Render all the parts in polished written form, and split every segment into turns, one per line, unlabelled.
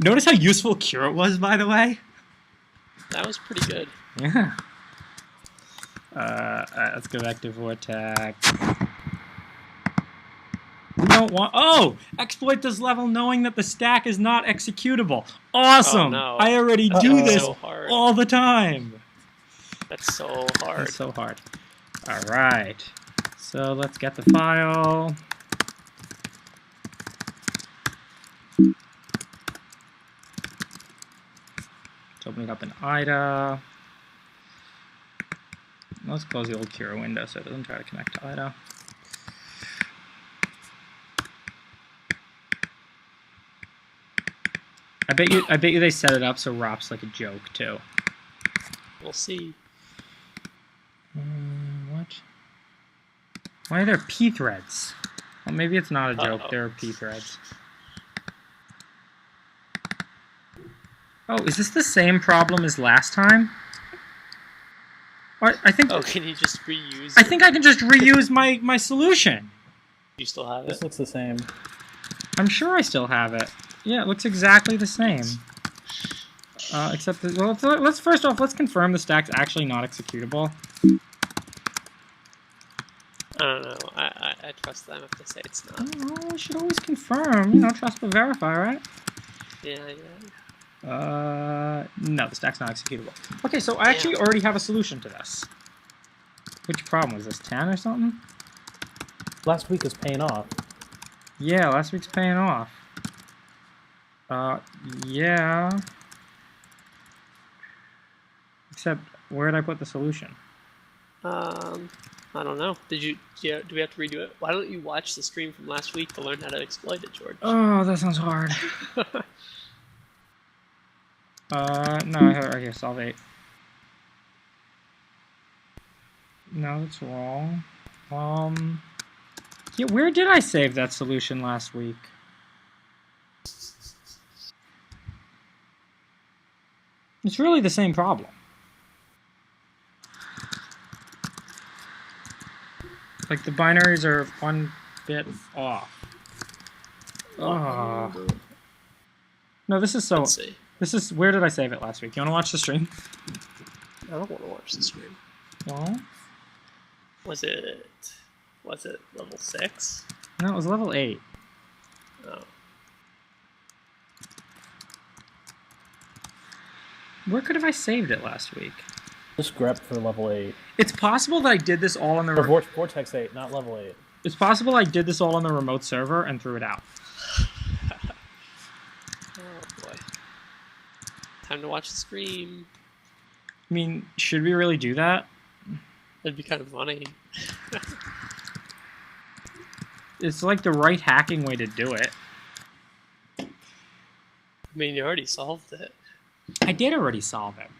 Notice how useful Cure was, by the way?
That was pretty good.
Yeah. Alright, let's go back to Vortex. We don't want... Oh! Exploit this level knowing that the stack is not executable. Awesome!
Oh, no.
I already
That's
do this
so hard.
all the time.
That's so hard.
That's so hard. Alright. So let's get the file. It's opening up an IDA. Let's close the old Cure window so it doesn't try to connect to IDA. I bet you they set it up so ROP's like a joke too.
We'll see.
What? Why are there P threads? Well, maybe it's not a joke. There are P threads. Oh, is this the same problem as last time? What? I think.
Oh, can you just reuse?
I think I can just reuse my solution.
You still have it?
This looks the same.
I'm sure I still have it. Yeah, it looks exactly the same. Except that, well, let's first off let's confirm the stack's actually not executable.
I don't know. I trust them if they say it's not.
Oh, we should always confirm. You know, trust but verify, right?
Yeah.
No, the stack's not executable. Okay, so I actually already have a solution to this. Which problem was this? 10 or something?
Last week was paying off.
Yeah, last week's paying off. Yeah. Except, where did I put the solution?
I don't know. Do we have to redo it? Why don't you watch the stream from last week to learn how to exploit it, George?
Oh, that sounds hard. No, I have it right here, solve 8. No, that's wrong. Yeah, where did I save that solution last week? It's really the same problem. Like, the binaries are 1 bit off. Oh. No, this is so...
Let's see.
This is... Where did I save it last week? You want to watch the stream?
I don't want to watch the stream.
Well...
Was it level 6?
No, it was level 8.
Oh.
Where could have I saved it last week?
Just grep for level 8.
It's possible that I did this all on the...
Or Vortex 8, not level 8.
It's possible I did this all on the remote server and threw it out.
Oh boy. Time to watch the stream.
I mean, should we really do that?
That'd be kind of funny.
It's like the right hacking way to do it.
I mean, you already solved it.
I did already solve it.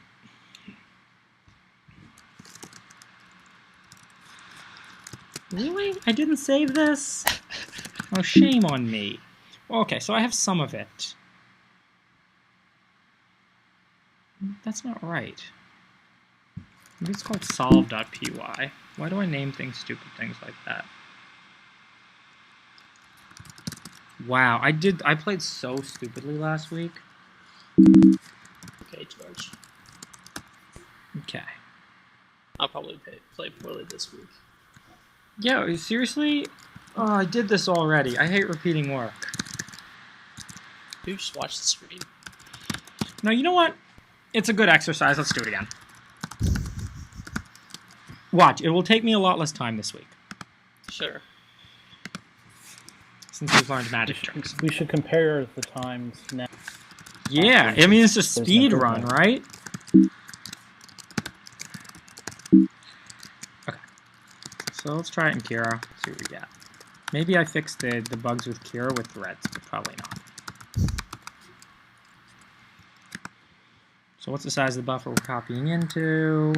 Really? I didn't save this? Oh, shame on me. Okay, so I have some of it. That's not right. Maybe it's called solve.py. Why do I name things stupid things like that? Wow, I played so stupidly last week.
Okay, George.
Okay.
I'll probably play poorly this week.
Yeah, seriously? Oh, I did this already. I hate repeating work.
You just watch the stream.
No, you know what? It's a good exercise. Let's do it again. Watch, it will take me a lot less time this week.
Sure.
Since we've learned magic tricks.
We should compare the times now.
Yeah, I mean, it's a speed run, right? Okay. So let's try it in Kira, see what we get. Maybe I fixed the bugs with Kira with threads, but probably not. So what's the size of the buffer we're copying into?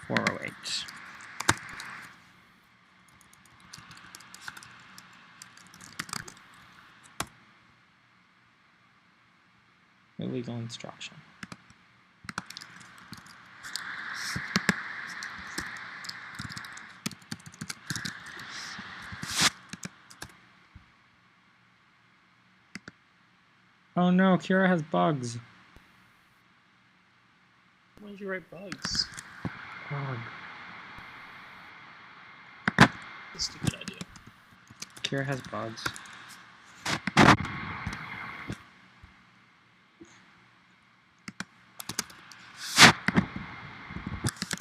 408. Illegal instruction. Oh no, Kira has bugs.
Why did you write bugs?
Bug.
That's a stupid idea.
Kira has bugs.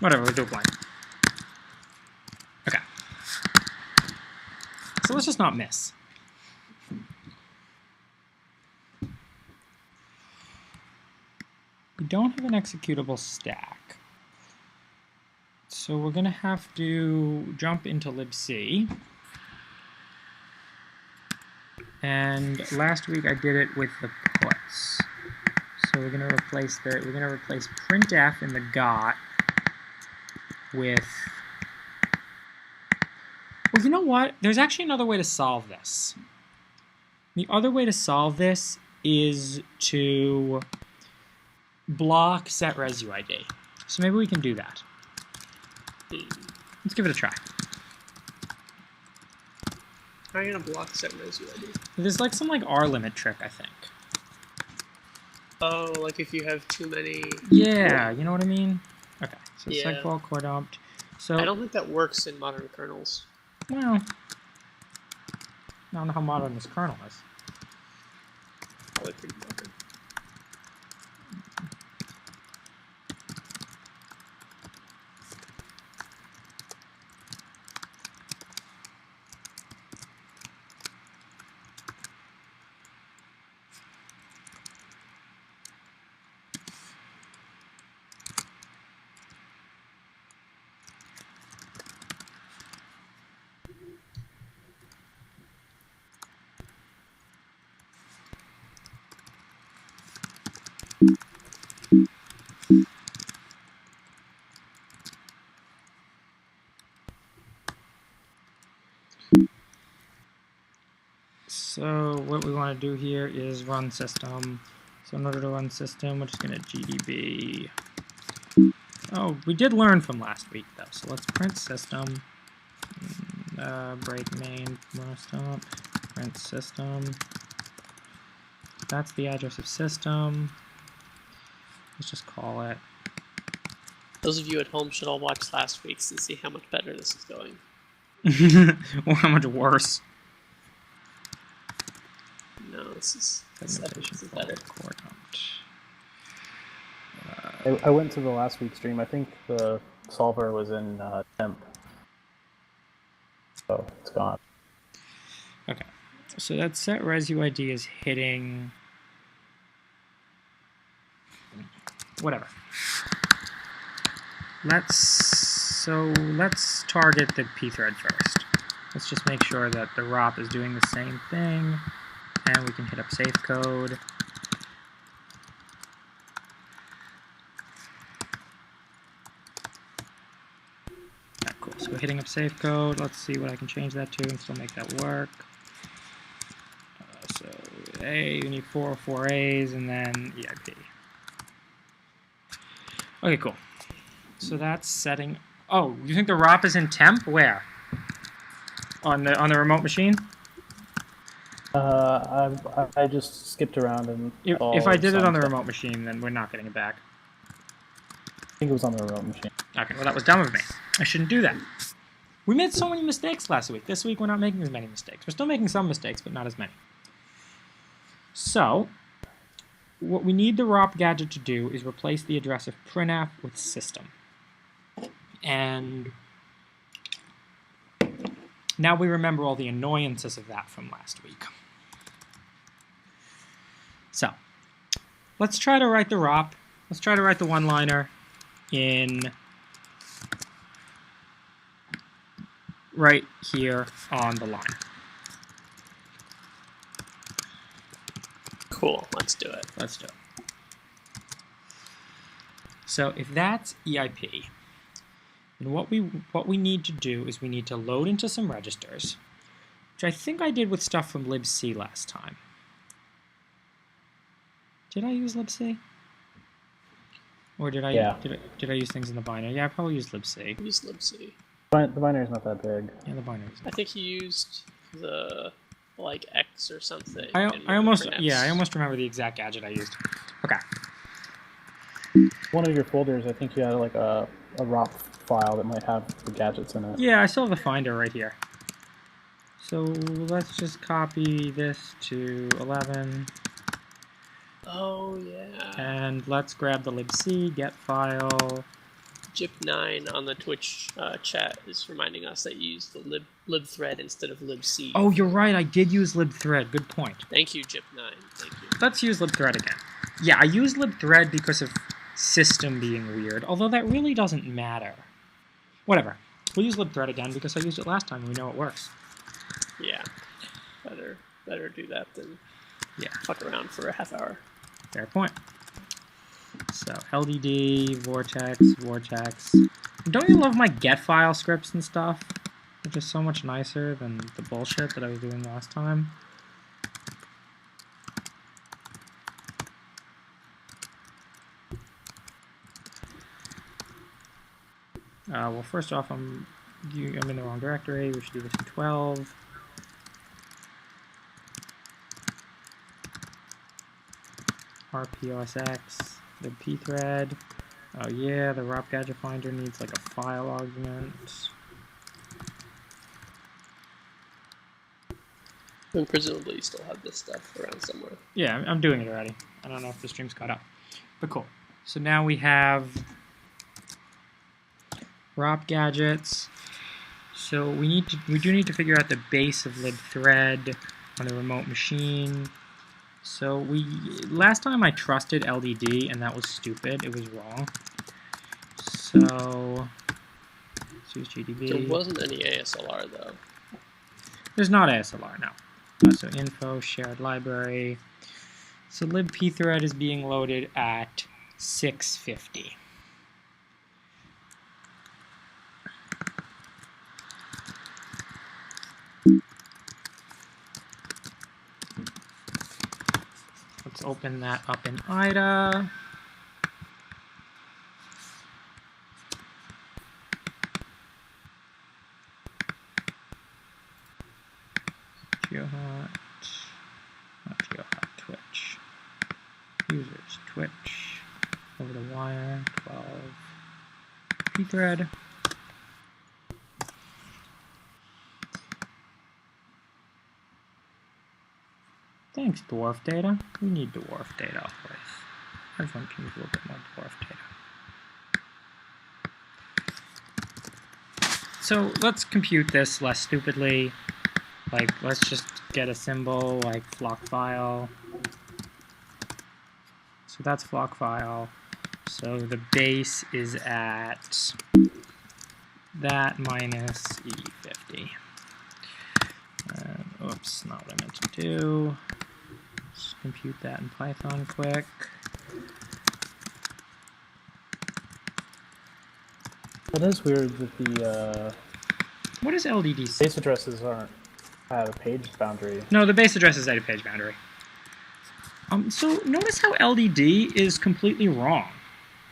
Whatever, we'll do a blank. Okay. So let's just not miss. We don't have an executable stack. So we're going to have to jump into libc. And last week I did it with the puts. So we're going to replace printf in the got with... Well, you know what? There's actually another way to solve this. The other way to solve this is to block set resu ID. So maybe we can do that. Let's give it a try.
How are you gonna block set resu ID?
There's like some R limit trick, I think.
Oh, like if you have too many.
Yeah, you know what I mean? Okay, so
Yeah.
segfault core dumped. So
I don't think that works in modern kernels.
well, I don't know how modern this kernel is.
Probably pretty modern.
So what we want to do here is run system. So in order to run system, we're just going to gdb. Oh, we did learn from last week though. So let's print system. Break main, stop, print system. That's the address of system. Let's just call it.
Those of you at home should all watch last week's and see how much better this is going.
Or how much worse.
No, this is
Segmentation
better.
core dumped.
I went to the last week's stream. I think the solver was in temp. So it's gone.
Okay, so that set resu ID is hitting whatever. Let's target the pthread first. Let's just make sure that the ROP is doing the same thing, and we can hit up safe code. Yeah, cool. So we're hitting up safe code. Let's see what I can change that to and still make that work. So A, you need 404 A's and then EIP. Okay, cool. So that's setting. Oh, you think the ROP is in temp? Where? On the remote machine?
I just skipped around and.
If I did it on the remote machine, then we're not getting it back.
I think it was on the remote machine.
Okay, well that was dumb of me. I shouldn't do that. We made so many mistakes last week. This week we're not making as many mistakes. We're still making some mistakes, but not as many. So, what we need the ROP gadget to do is replace the address of printf with system. And now we remember all the annoyances of that from last week. So, let's try to write the ROP. Let's try to write the one-liner in right here on the line.
Cool, let's do it.
Let's do it. So if that's EIP, then what we need to do is we need to load into some registers, which I think I did with stuff from libc last time. Did I use libc? Or did I did I use things in the binary? Yeah, I probably used libc.
Use libc.
The binary's not that big.
Yeah, the binary.
I think you used the like X or something.
I
and
almost
for
yeah, I
Fs.
almost remember the exact gadget I used. Okay.
One of your folders, I think you had like a ROP file that might have the gadgets in it.
Yeah, I still have the finder right here. So let's just copy this to 11.
Oh yeah.
And let's grab the libc, get file.
Jip9 on the Twitch chat is reminding us that you used the libthread instead of libc.
Oh, you're right, I did use libthread. Good point.
Thank you, Jip9. Thank you.
Let's use libthread again. Yeah, I used libthread because of system being weird, although that really doesn't matter. Whatever. We'll use libthread again because I used it last time and we know it works.
Yeah. Better do that than fuck around for a half hour.
Fair point. So LDD, vortex. Don't you love my get file scripts and stuff? They're just so much nicer than the bullshit that I was doing last time. Well, first off, I'm in the wrong directory. We should do this in 12. rposx, libpthread. Oh yeah, the ROP gadget finder needs like a file argument.
And presumably you still have this stuff around somewhere.
Yeah, I'm doing it already. I don't know if the stream's caught up. But cool. So now we have ROP gadgets. So we do need to figure out the base of libthread on a remote machine. So last time I trusted LDD and that was stupid. It was wrong. So let's use GDB.
There wasn't any ASLR though.
There's not ASLR, no. So info, shared library. So libpthread is being loaded at 650. Let's open that up in IDA. Geohot, not geohot, Twitch. Users, Twitch, over the wire, 12, pthread. Thanks, dwarf data. We need dwarf data always. Everyone can use a little bit more dwarf data. So let's compute this less stupidly. Like, let's just get a symbol like flock file. So that's flock file. So the base is at that minus E50. Oops, not what I meant to do. Let's compute that in Python quick.
That is weird that the
What is LDD say?
base addresses aren't at a page boundary.
No, the base address is at a page boundary. So notice how LDD is completely wrong.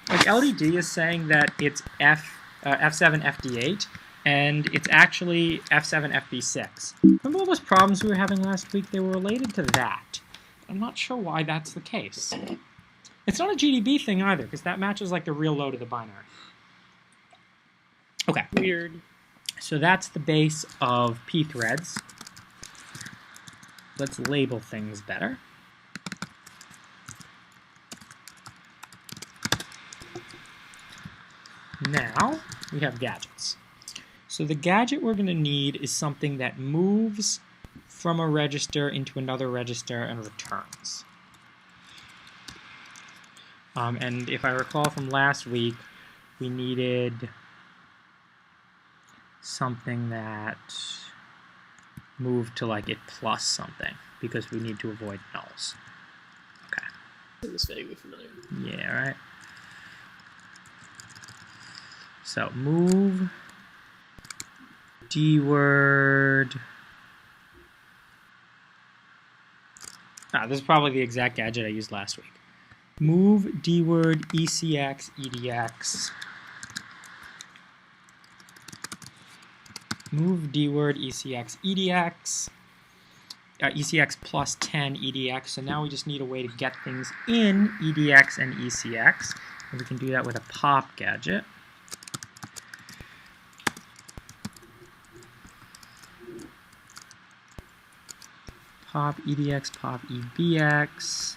Like LDD is saying that it's F7 FD8, and it's actually F7 FB6. Remember all those problems we were having last week? They were related to that. I'm not sure why that's the case. It's not a GDB thing either, because that matches like the real load of the binary. Okay.
Weird.
So that's the base of pthreads. Let's label things better. Now we have gadgets. So the gadget we're going to need is something that moves from a register into another register and returns. And if I recall from last week, we needed something that moved to like it plus something, because we need to avoid nulls. Okay.
It was vaguely familiar.
Yeah, right. So move dword. This is probably the exact gadget I used last week. Move dword ECX EDX. Move dword ECX EDX. ECX plus 10 EDX. So now we just need a way to get things in EDX and ECX. And we can do that with a pop gadget. Pop EDX, pop EBX,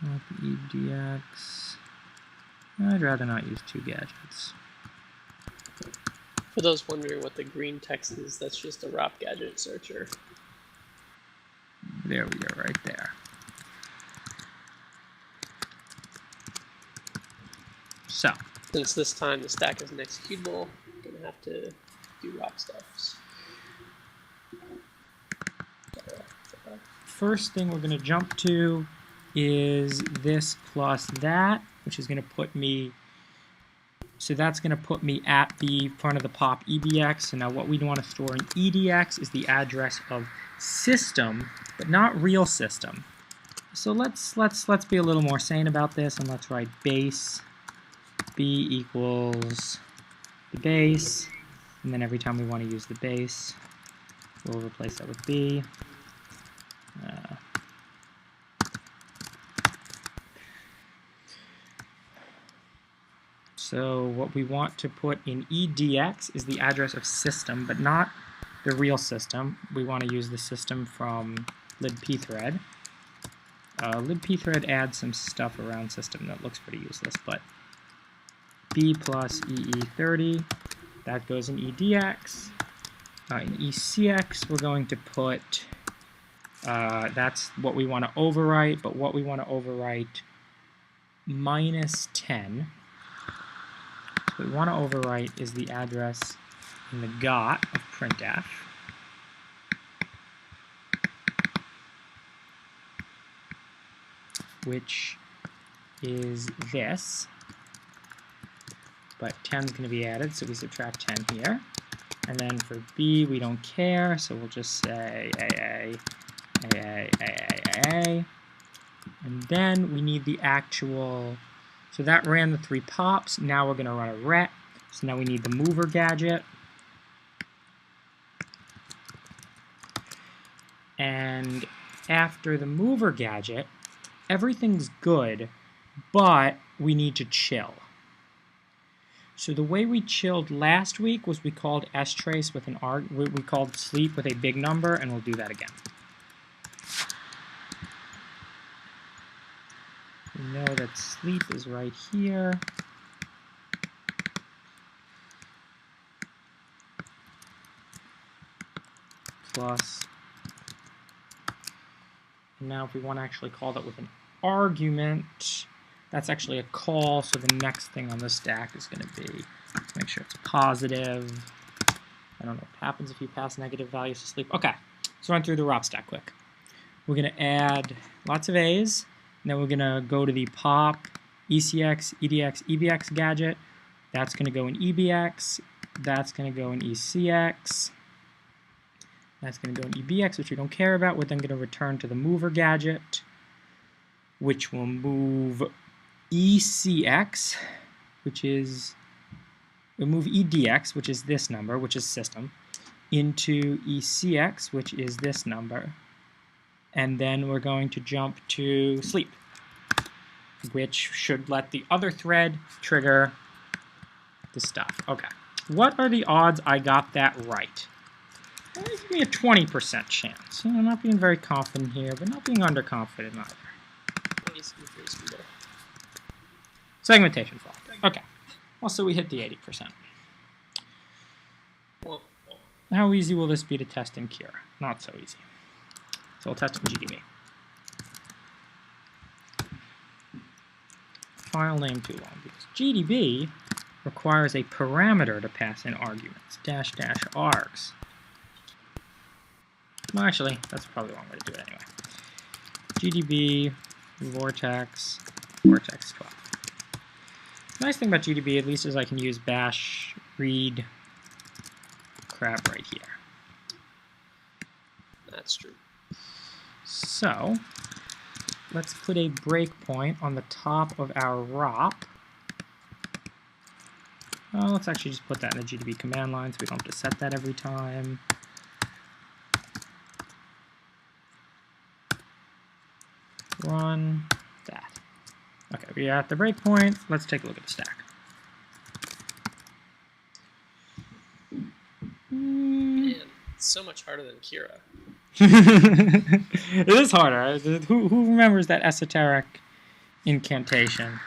pop EDX. I'd rather not use two gadgets.
For those wondering what the green text is, that's just a ROP gadget searcher.
There we go, right there. So,
since this time the stack is an executable, I'm gonna have to do ROP stuff.
First thing we're going to jump to is this plus that, which is going to put me, so that's going to put me at the front of the pop EBX. So now what we want to store in EDX is the address of system, but not real system. So let's be a little more sane about this, and let's write base b equals the base, and then every time we want to use the base, we'll replace that with b. So what we want to put in EDX is the address of system, but not the real system. We want to use the system from libpthread. Libpthread adds some stuff around system that looks pretty useless, but b plus EE30, that goes in EDX. In ECX, we're going to put, that's what we want to overwrite, but what we want to overwrite minus 10. What we want to overwrite is the address in the GOT of printf. Which is this. But 10 is going to be added, so we subtract 10 here. And then for B, we don't care, so we'll just say AA, AA, AA, AA. And then we need the actual, so that ran the 3 pops. Now we're going to run a ret. So now we need the mover gadget. And after the mover gadget, everything's good, but we need to chill. So the way we chilled last week was we called strace with an arg. We called sleep with a big number, and we'll do that again. We know that sleep is right here. Plus. And now if we want to actually call that with an argument, that's actually a call, so the next thing on the stack is going to be, let's make sure it's positive. I don't know what happens if you pass negative values to sleep. Okay, let's run through the ROP stack quick. We're going to add lots of A's, and then we're going to go to the pop, ECX, EDX, EBX gadget. That's going to go in EBX. That's going to go in ECX. That's going to go in EBX, which we don't care about. We're then going to return to the mover gadget, which will move ECX, which is, we'll move EDX, which is this number, which is system, into ECX, which is this number. And then we're going to jump to sleep, which should let the other thread trigger the stuff. Okay. What are the odds I got that right? Well, give me a 20% chance. You know, not being very confident here, but not being underconfident either. Segmentation fault. Okay. Well, so we hit the 80%. How easy will this be to test and cure? Not so easy. So we'll test in GDB. File name too long, because GDB requires a parameter to pass in arguments, -- args. Well, actually, that's probably the wrong way to do it anyway. GDB, vortex 12. The nice thing about GDB, at least, is I can use bash read crap right here.
That's true.
So, let's put a breakpoint on the top of our ROP. Well, let's actually just put that in the GDB command line so we don't have to set that every time. run that. Okay, we are at the breakpoint. Let's take a look at the stack.
Man, it's so much harder than Kira.
It is harder. Who remembers that esoteric incantation?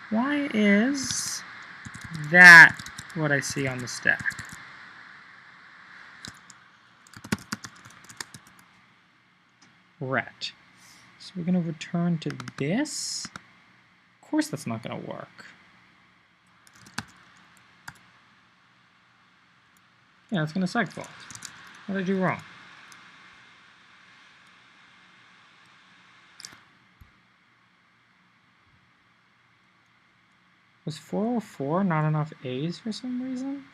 Why is that what I see on the stack? Ret. So we're going to return to this? Of course that's not going to work. Yeah, it's going to segfault. What did I do wrong? Was 404 not enough A's for some reason?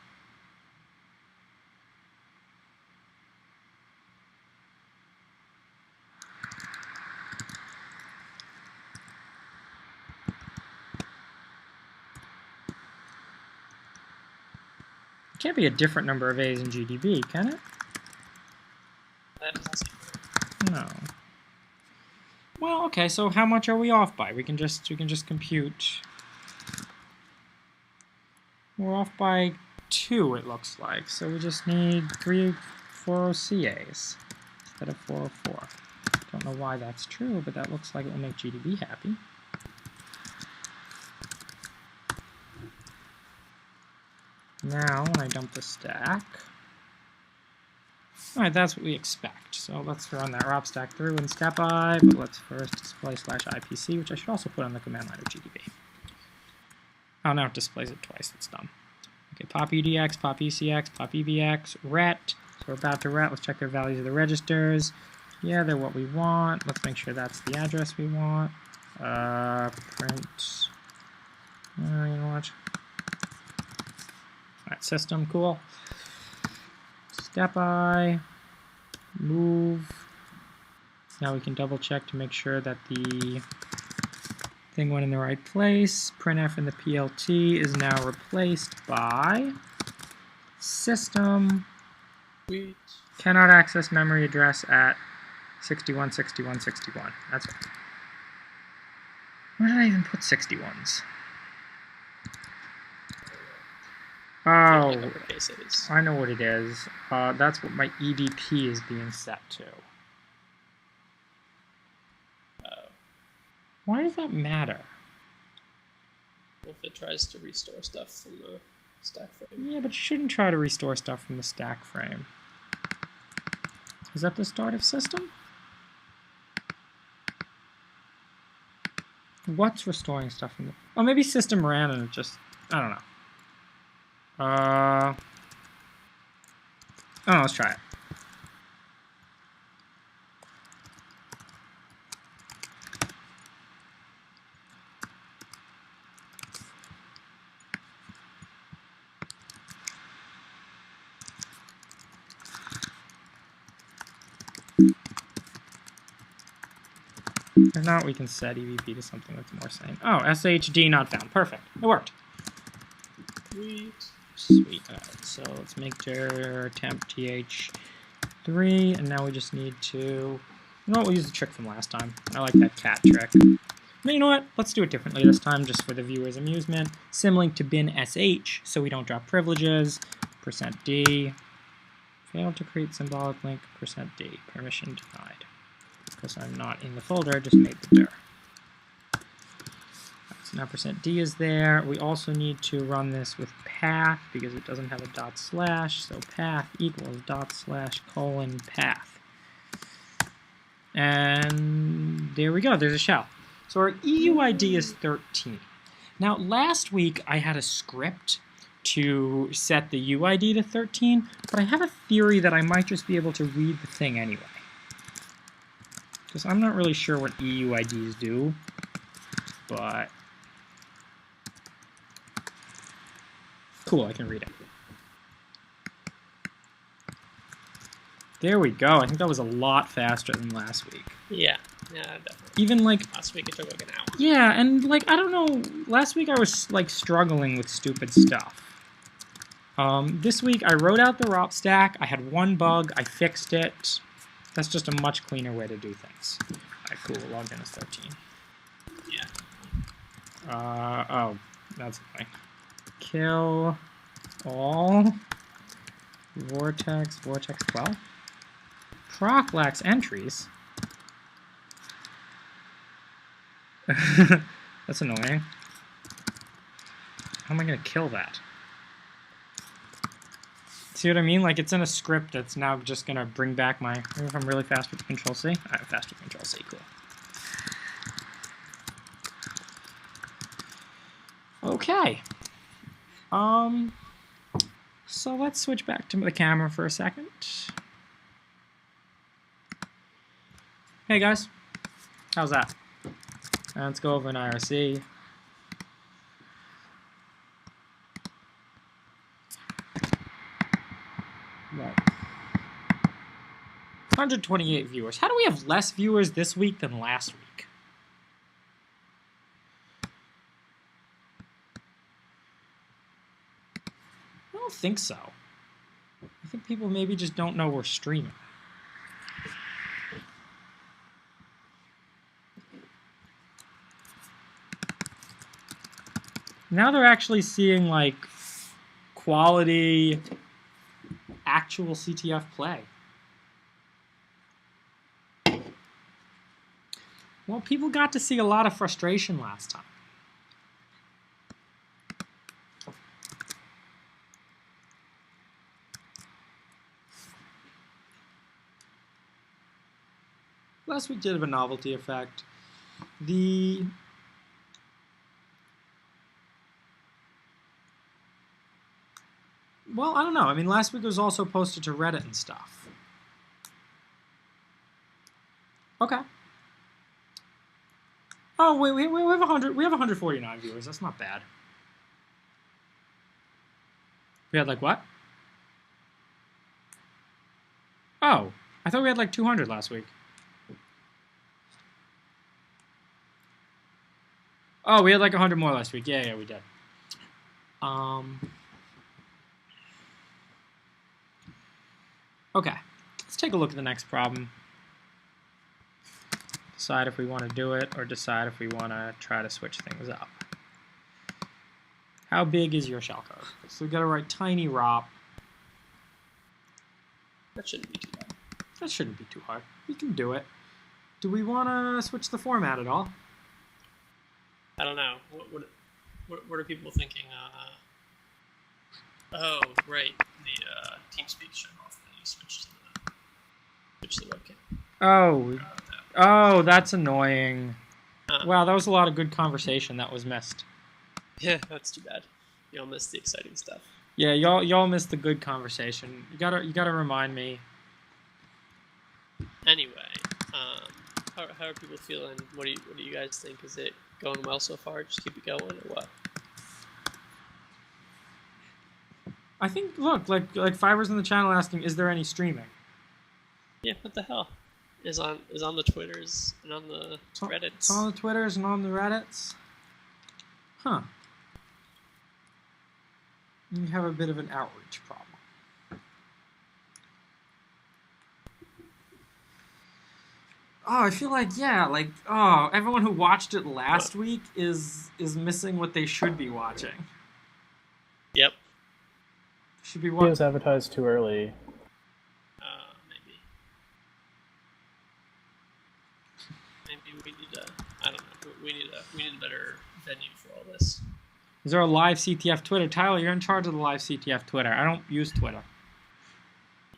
It can't be a different number of A's in GDB, can it?
That is also
No. Well, okay, so how much are we off by? We can just compute. We're off by 2, it looks like. So we just need 404CAs instead of 404. Don't know why that's true, but that looks like it will make GDB happy. Now, when I dump the stack, alright, that's what we expect. So let's run that ROP stack through in step I, but let's first display /IPC, which I should also put on the command line of GDB. Oh, now it displays it twice. That's dumb. Okay, pop EDX, pop ECX, pop EVX, ret. So we're about to ret. Let's check their values of the registers. Yeah, they're what we want. Let's make sure that's the address we want. Print. You know what? Alright, system, cool. Step I. Move. Now we can double check to make sure that the thing went in the right place. Printf in the PLT is now replaced by system
Sweet.
cannot access memory address at 616161. That's right. Where did I even put 61s? Oh,
Uppercase A's.
I know what it is. That's what my EDP is being set to. Why does that matter?
If it tries to restore stuff from the stack frame.
Yeah, but you shouldn't try to restore stuff from the stack frame. Is that the start of system? What's restoring stuff from the... Oh, maybe system ran and it just... I don't know. Oh, let's try it. If not, we can set EVP to something that's more sane. Oh, SHD not found. Perfect. It worked.
Sweet.
Sweet. Alright, so let's make dir temp th3, and now we just need to... You know what, we'll use the trick from last time. I like that cat trick. But you know what? Let's do it differently this time, just for the viewer's amusement. Symlink to bin sh, so we don't drop privileges. %d. Failed to create symbolic link. %d. Permission denied. Because I'm not in the folder, I just made the dir. So now %d is there. We also need to run this with path because it doesn't have a dot slash. So path equals ./:path. And there we go. There's a shell. So our EUID is 13. Now last week I had a script to set the UID to 13, but I have a theory that I might just be able to read the thing anyway. Because I'm not really sure what EUIDs do, but cool, I can read it. There we go. I think that was a lot faster than last week.
Yeah, definitely.
Even like
Last week it took like an hour.
yeah, and like I don't know. Last week I was like struggling with stupid stuff. This week I wrote out the ROP stack. I had one bug. I fixed it. That's just a much cleaner way to do things. Alright, cool. Logged in as 13.
Yeah.
Oh, that's fine. Kill all vortex 12. Proc lacks entries. That's annoying. How am I going to kill that? See what I mean? Like, it's in a script that's now just going to bring back my... Maybe if I'm really fast with Control-C? Alright, fast with Control-C, cool. Okay. So let's switch back to the camera for a second. Hey, guys. How's that? Let's go over an IRC. Right. 128 viewers. How do we have less viewers this week than last week? I don't think so. I think people maybe just don't know we're streaming. Now they're actually seeing, like, quality, actual CTF play. Well, people got to see a lot of frustration last time. Last week did have a novelty effect. Well, I don't know. I mean, last week it was also posted to Reddit and stuff. Okay. Oh, wait, we have 100. We have 149 viewers. That's not bad. We had like what? Oh, I thought we had like 200 last week. Oh, we had like 100 more last week. Yeah, we did. Okay, let's take a look at the next problem. Decide if we want to do it or decide if we want to try to switch things up. How big is your shellcode? So we've got to write tiny ROP.
That shouldn't be too bad.
That shouldn't be too hard. We can do it. Do we want to switch the format at all?
I don't know. What are people thinking? Oh, right. The TeamSpeak shut off. Then you switch to the webcam.
Oh, that's annoying. Wow, that was a lot of good conversation that was missed.
Yeah, that's too bad. Y'all missed the exciting stuff.
Yeah, y'all missed the good conversation. You gotta remind me.
Anyway, how are people feeling? What do you guys think? Is it going well so far? Just keep it going, or what?
I think, look, like Fiverr's in the channel asking, is there any streaming?
Yeah, what the hell? Is on the Twitters and on the Reddits.
It's on the Twitters and on the Reddits. Huh. You have a bit of an outreach problem. Oh, I feel like, yeah, like, oh, everyone who watched it last week is missing what they should be watching.
Yep.
Should be watching. It was advertised too early.
Maybe. Maybe we need I don't know. We need a better venue for all this.
Is there a live CTF Twitter? Tyler, you're in charge of the live CTF Twitter. I don't use Twitter.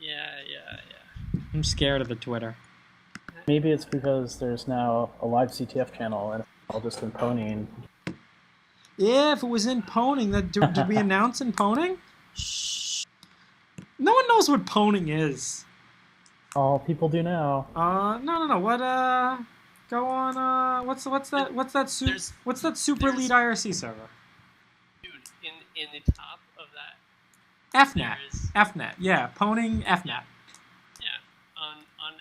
Yeah.
I'm scared of the Twitter.
Maybe it's because there's now a live CTF channel and it's all just in ponying.
Yeah, if it was in poning, did we announce in poning?
Shh.
No one knows what poning is.
All people do now.
No. What? Go on. What's that super elite IRC server?
Dude, in the top of that.
FNet. Yeah, poning FNet.
Yeah, on FNet.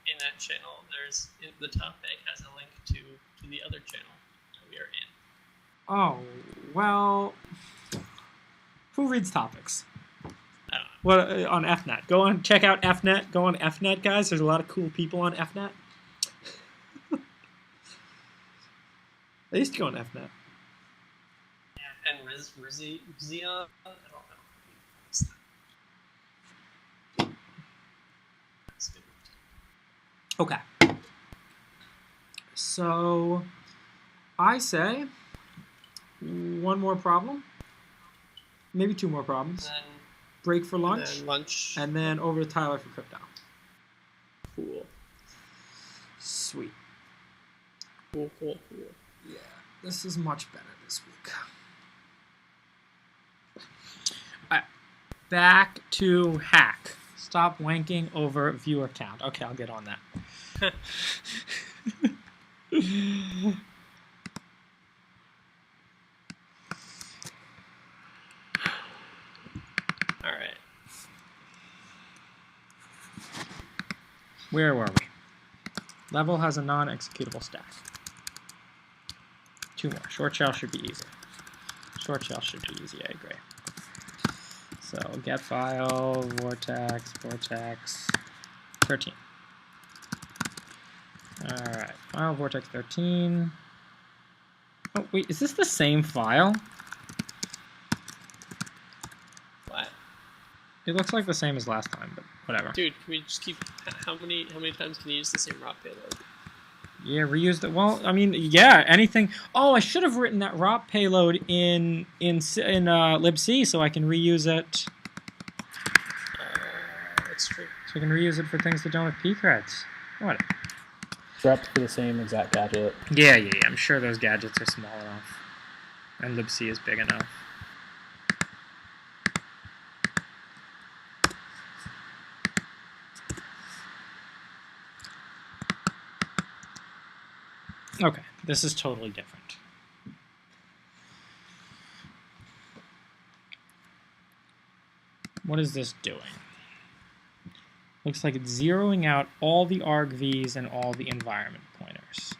In that channel, the top peg has a link to the other channel that we are in.
Oh, well, who reads topics?
I don't know.
What on FNet? Go on, check out FNet. Go on FNet, guys. There's a lot of cool people on FNet. I used to go on FNet.
And Rizia, I don't know. That's good.
Okay. So, I say one more problem, maybe two more problems.
And
Break for lunch,
then lunch.
and then over to Tyler for crypto.
Cool.
Sweet.
Cool.
Yeah, this is much better this week. Alright, back to hack. Stop wanking over viewer count. Okay, I'll get on that.
All right.
Where were we? Level has a non-executable stack. Two more. Short shell should be easy. Short shell should be easy, I agree. So get file, vortex, 13. Alright, file vortex 13. Oh, wait, is this the same file?
What?
It looks like the same as last time, but whatever.
Dude, can we just keep... How many times can you use the same ROP payload?
Yeah, reuse the... Well, I mean, yeah, anything... Oh, I should have written that ROP payload in libc so I can reuse it.
That's true.
So I can reuse it for things that don't have pthreads. What?
Direct for the same exact gadget.
Yeah, I'm sure those gadgets are small enough. And libc is big enough. Okay, this is totally different. What is this doing? Looks like it's zeroing out all the argvs and all the environment pointers.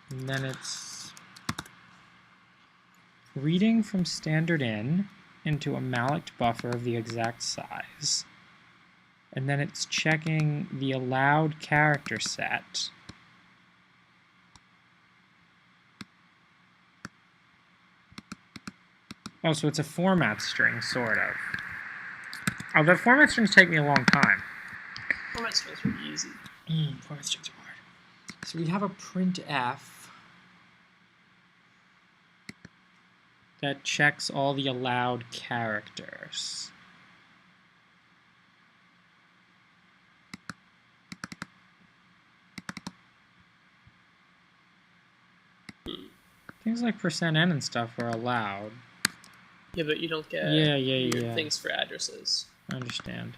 And then it's reading from standard in into a malloc buffer of the exact size. And then it's checking the allowed character set. Oh, so it's a format string, sort of. Oh, the format strings take me a long time.
Format strings are easy.
Format strings are hard. So we have a printf that checks all the allowed characters. Things like %n and stuff are allowed.
Yeah, but you don't get
yeah.
things for addresses.
I understand.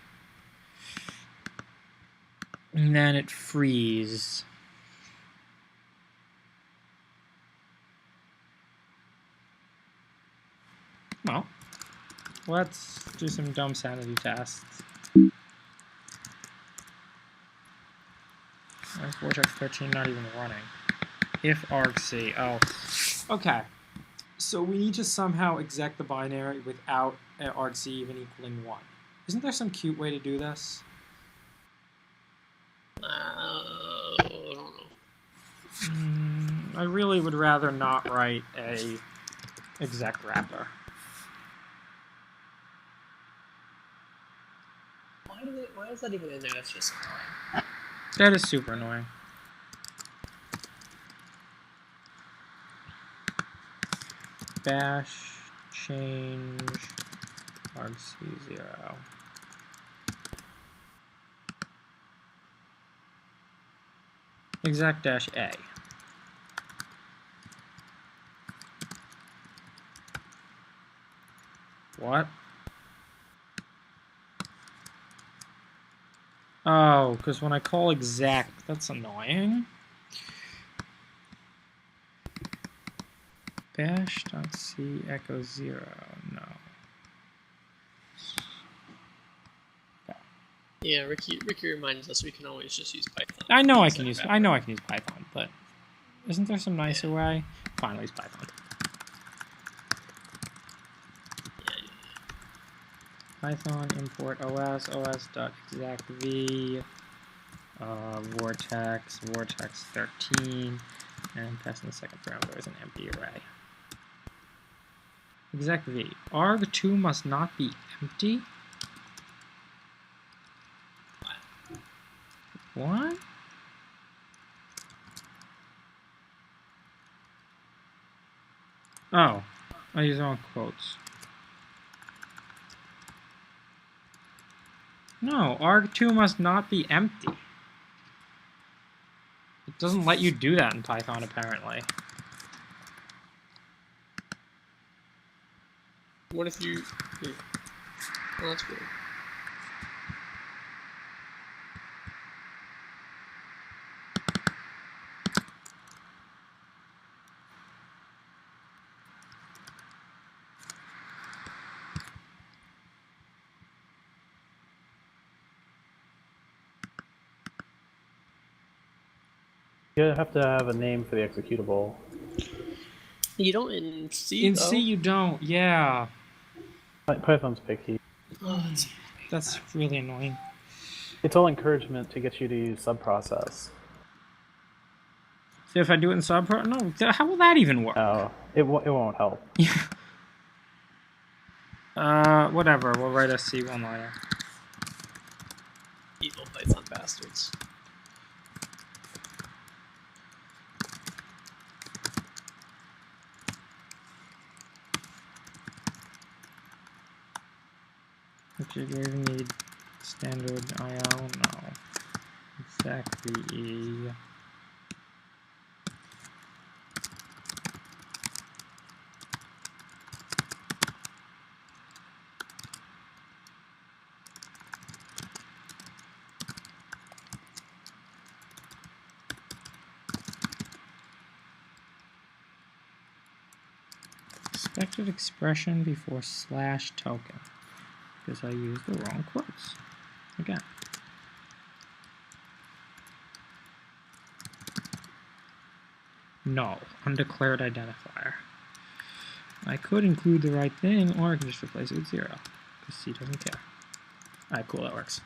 And then it frees. Well, let's do some dumb sanity tests. Where's Vortex 13 not even running? If argc. Oh, okay. So we need to somehow exec the binary without argc even equaling 1. Isn't there some cute way to do this?
I don't know.
I really would rather not write a exec wrapper.
Why is that even in there? That's just annoying.
That is super annoying. Bash change argc0. Exec-a. What? Oh, because when I call exec, that's annoying. Bash.c echo 0. No.
Yeah, Ricky reminds us we can always just use Python.
I know I can use Python, but isn't there some nicer way? Fine, I'll use Python. Python import os, os.exactv, vortex 13, and passing the second parameter as an empty array. Exactv. arg2 must not be empty. What? Oh, I use wrong quotes. No, arg2 must not be empty. It doesn't let you do that in Python, apparently.
What if you... Oh, that's weird.
You have to have a name for the executable.
You don't in C,
In
though.
C, you don't. Yeah.
Python's picky.
Oh,
That's really annoying.
It's all encouragement to get you to use subprocess.
So if I do it in subpro, no, how will that even work?
No, it won't help.
Whatever. We'll write a C one-liner.
evil Python bastards.
Which you even need standard IO? No. Exactly. Expected expression before slash token. Because I used the wrong quotes. Again. No. Undeclared identifier. I could include the right thing, or I can just replace it with 0. Because C doesn't care. Alright, cool, that works.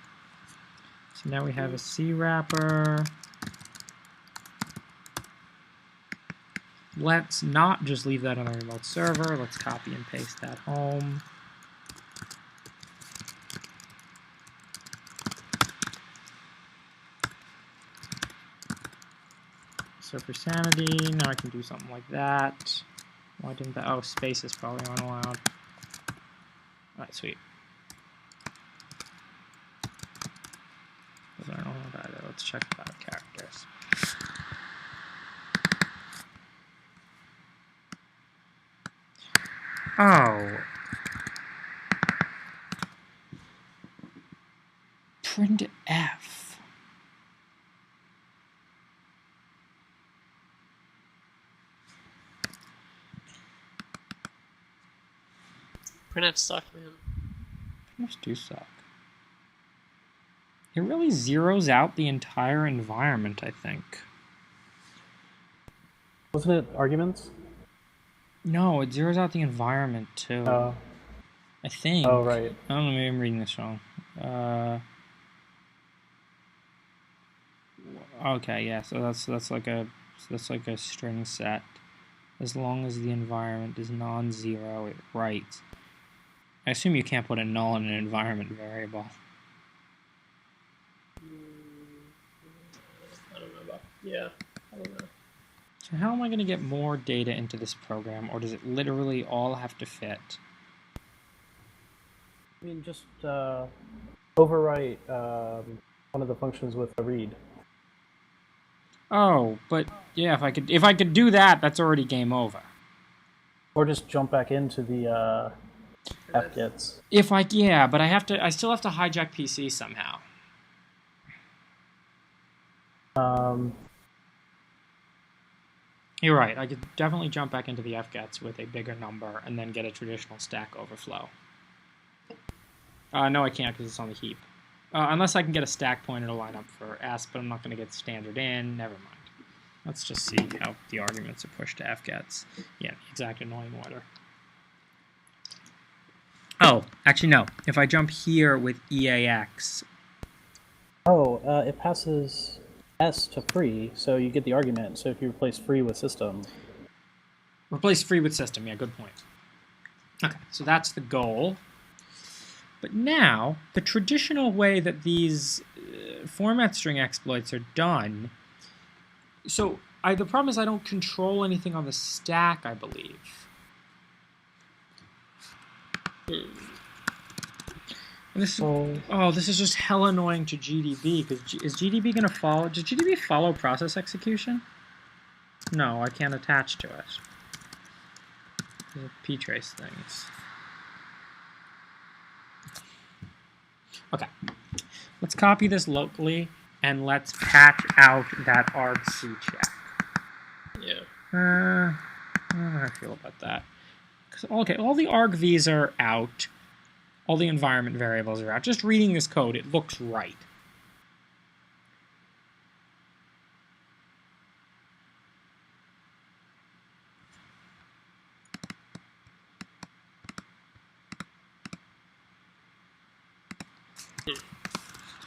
So now we have a C wrapper. Let's not just leave that on a remote server. Let's copy and paste that home. So for sanity, now I can do something like that. Why didn't that? Oh, space is probably unallowed. Alright, sweet. Those aren't allowed either. Let's check about characters. Oh. Print F.
Printfs suck, man.
Printfs do suck. It really zeroes out the entire environment, I think.
Wasn't it arguments?
No, it zeroes out the environment too. I think.
Oh, right.
I don't know, maybe I'm reading this wrong. Okay, yeah, so that's like a string set. As long as the environment is non-zero, it writes. I assume you can't put a null in an environment variable.
I don't know about... Yeah, I don't know.
So how am I going to get more data into this program, or does it literally all have to fit?
I mean, just overwrite one of the functions with a read.
Oh, but yeah, if I could do that, that's already game over.
Or just jump back into the fgets.
Yeah, but I still have to hijack PC somehow. You're right. I could definitely jump back into the fgets with a bigger number and then get a traditional stack overflow. No, I can't because it's on the heap. Unless I can get a stack pointer to line up for S, but I'm not going to get standard in. Never mind. Let's just see how the arguments are pushed to fgets. Yeah, the exact annoying order. Oh, actually no. If I jump here with EAX.
Oh, it passes S to free, so you get the argument. So if you replace free with system.
Replace free with system. Yeah, good point. Okay, so that's the goal. But now, the traditional way that these format string exploits are done, so the problem is I don't control anything on the stack, I believe. And this is just hell annoying to GDB, because is GDB going to follow? Does GDB follow process execution? No, I can't attach to it. There's ptrace things. Okay, let's copy this locally, and let's patch out that argc check.
Yeah.
I don't know how I feel about that. Okay, all the argv's are out. All the environment variables are out. Just reading this code, it looks right.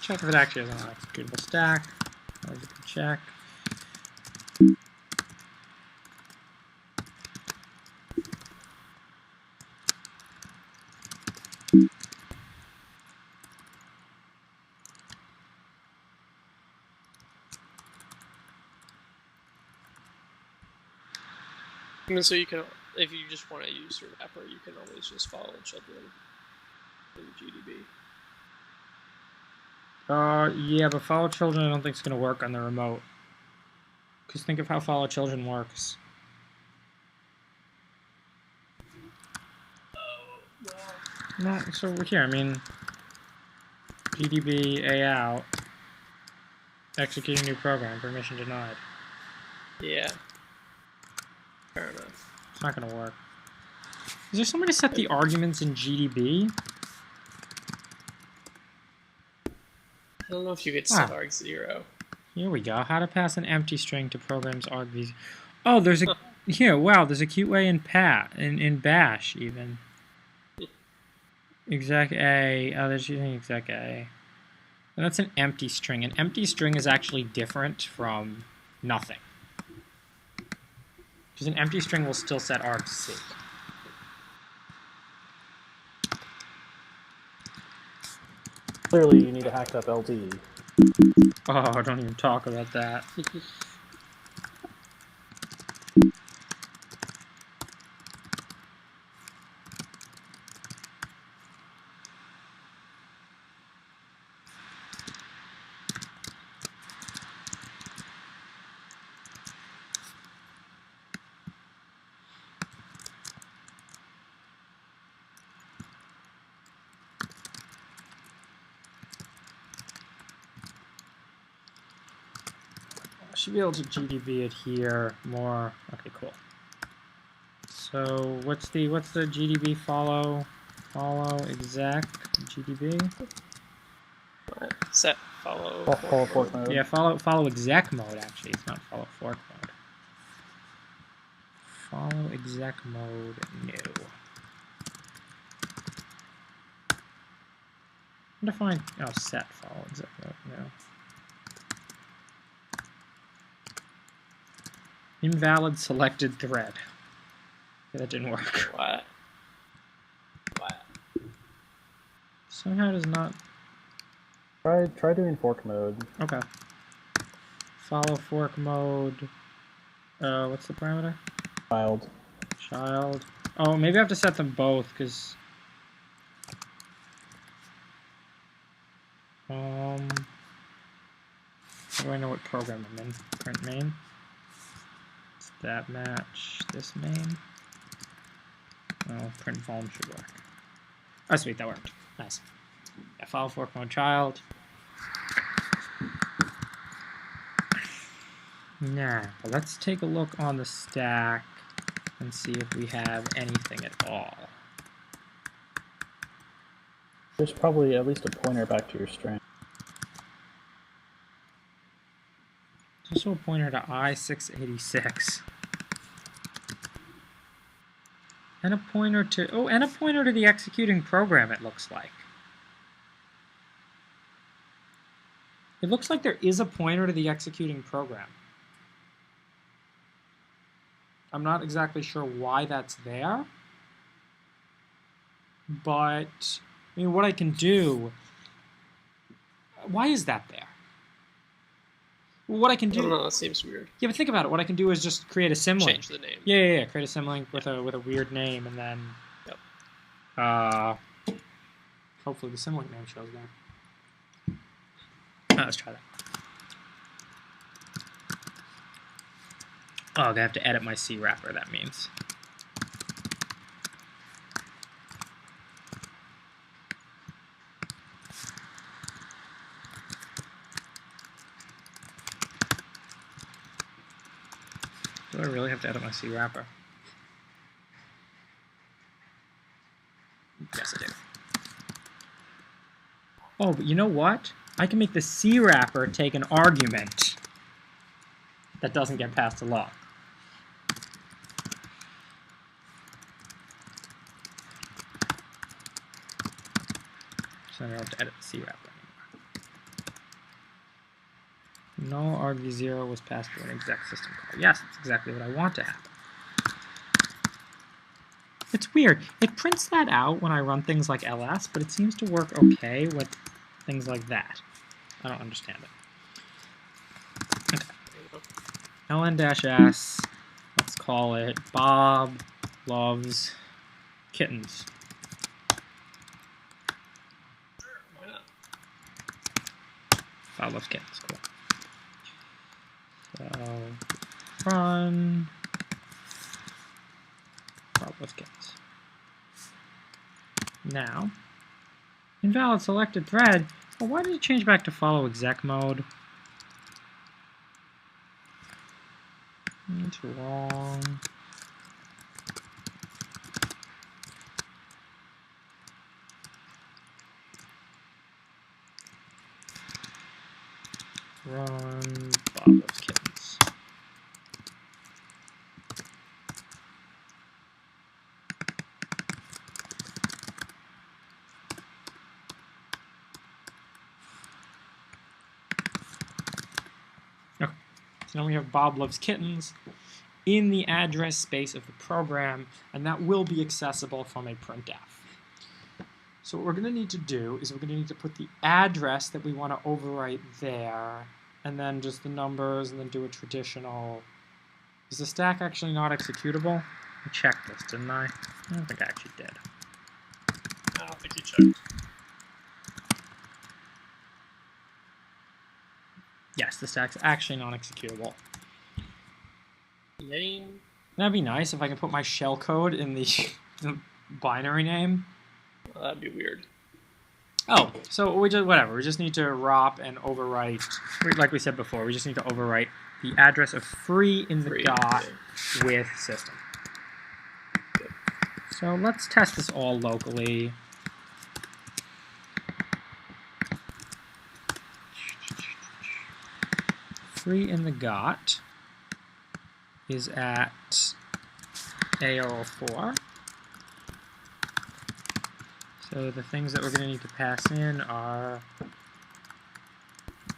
Check if it actually has an executable stack. That was a good check.
And so you can, if you just want to use your wrapper, you can always just follow children in GDB.
Yeah, but follow children I don't think is going to work on the remote. Because think of how follow children works. No, so here, I mean, GDB A out, executing new program, permission denied.
Yeah. Fair enough.
It's not going to work. Is there some way to set the arguments in GDB?
I don't know if you could set arg0.
Here we go. How to pass an empty string to programs argv. Oh, there's a here. Wow, there's a cute way in Bash even. Exec A. Oh, there's using exec A. And that's an empty string. An empty string is actually different from nothing. Because an empty string will still set argc.
Clearly, you need to hack up LD.
Oh, don't even talk about that. Should be able to GDB it here more. Okay, cool. So what's the GDB follow exec GDB?
What? Set follow
fork mode.
Yeah, follow exec mode actually. It's not follow fork mode. Follow exec mode new. Define set follow exec mode new. Invalid selected thread. Okay, that didn't work.
What?
Somehow does not.
Try doing fork mode.
Okay. Follow fork mode. What's the parameter? Child. Oh, maybe I have to set them both because. How do I know what program I'm in? Print main. Does that match this main? Oh, print volume should work. Oh, sweet, that worked. Nice. Yeah, follow fork mode child. Now, let's take a look on the stack and see if we have anything at all.
There's probably at least a pointer back to your string.
There's also a pointer to I-686. And a pointer to, oh, and a pointer to the executing program, it looks like. It looks like there is a pointer to the executing program. I'm not exactly sure why that's there. But, I mean, what I can do... Why is that there? What I can do...
I don't know, that seems weird.
Yeah, but think about it. What I can do is just create a symlink.
Change the name.
Yeah. Create a symlink with a weird name, and then...
Yep.
Hopefully the symlink name shows there. Let's try that. Oh, I have to edit my C wrapper, that means. Do I really have to edit my C wrapper? Yes, I do. Oh, but you know what? I can make the C wrapper take an argument that doesn't get passed along. So I don't have to edit the C wrapper anymore. No argv0 was passed through an exec system call. Yes, that's exactly what I want to happen. It's weird. It prints that out when I run things like ls, but it seems to work okay with things like that. I don't understand it. Okay. ln-s, let's call it Bob loves kittens.
Why not?
Bob loves kittens, cool. So, run Bob loves kittens. Now, invalid selected thread. Well, why did it change back to follow exec mode? It's wrong. Run Bob loves kittens. Okay, so now we have Bob loves kittens in the address space of the program, and that will be accessible from a printf. So what we're going to need to do is we're going to need to put the address that we want to overwrite there, and then just the numbers, and then do a traditional... Is the stack actually not executable? I checked this, didn't I? I don't think I actually did.
I don't think you checked.
Yes, the stack's actually non-executable.
Name?
That'd be nice if I can put my shellcode in the, the binary name.
Well, that'd be weird.
Oh, so we just whatever. We just need to ROP and overwrite, like we said before. We just need to overwrite the address of free in the dot with system.
Good.
So let's test this all locally. Free in the GOT is at A04. So the things that we're going to need to pass in are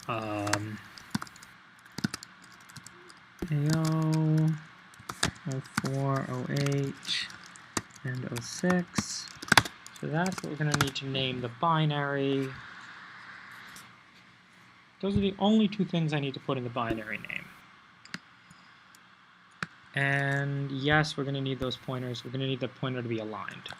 AO, 04, 08, and 06. So that's what we're going to need to name the binary. Those are the only two things I need to put in the binary name. And yes, we're going to need those pointers. We're going to need the pointer to be aligned.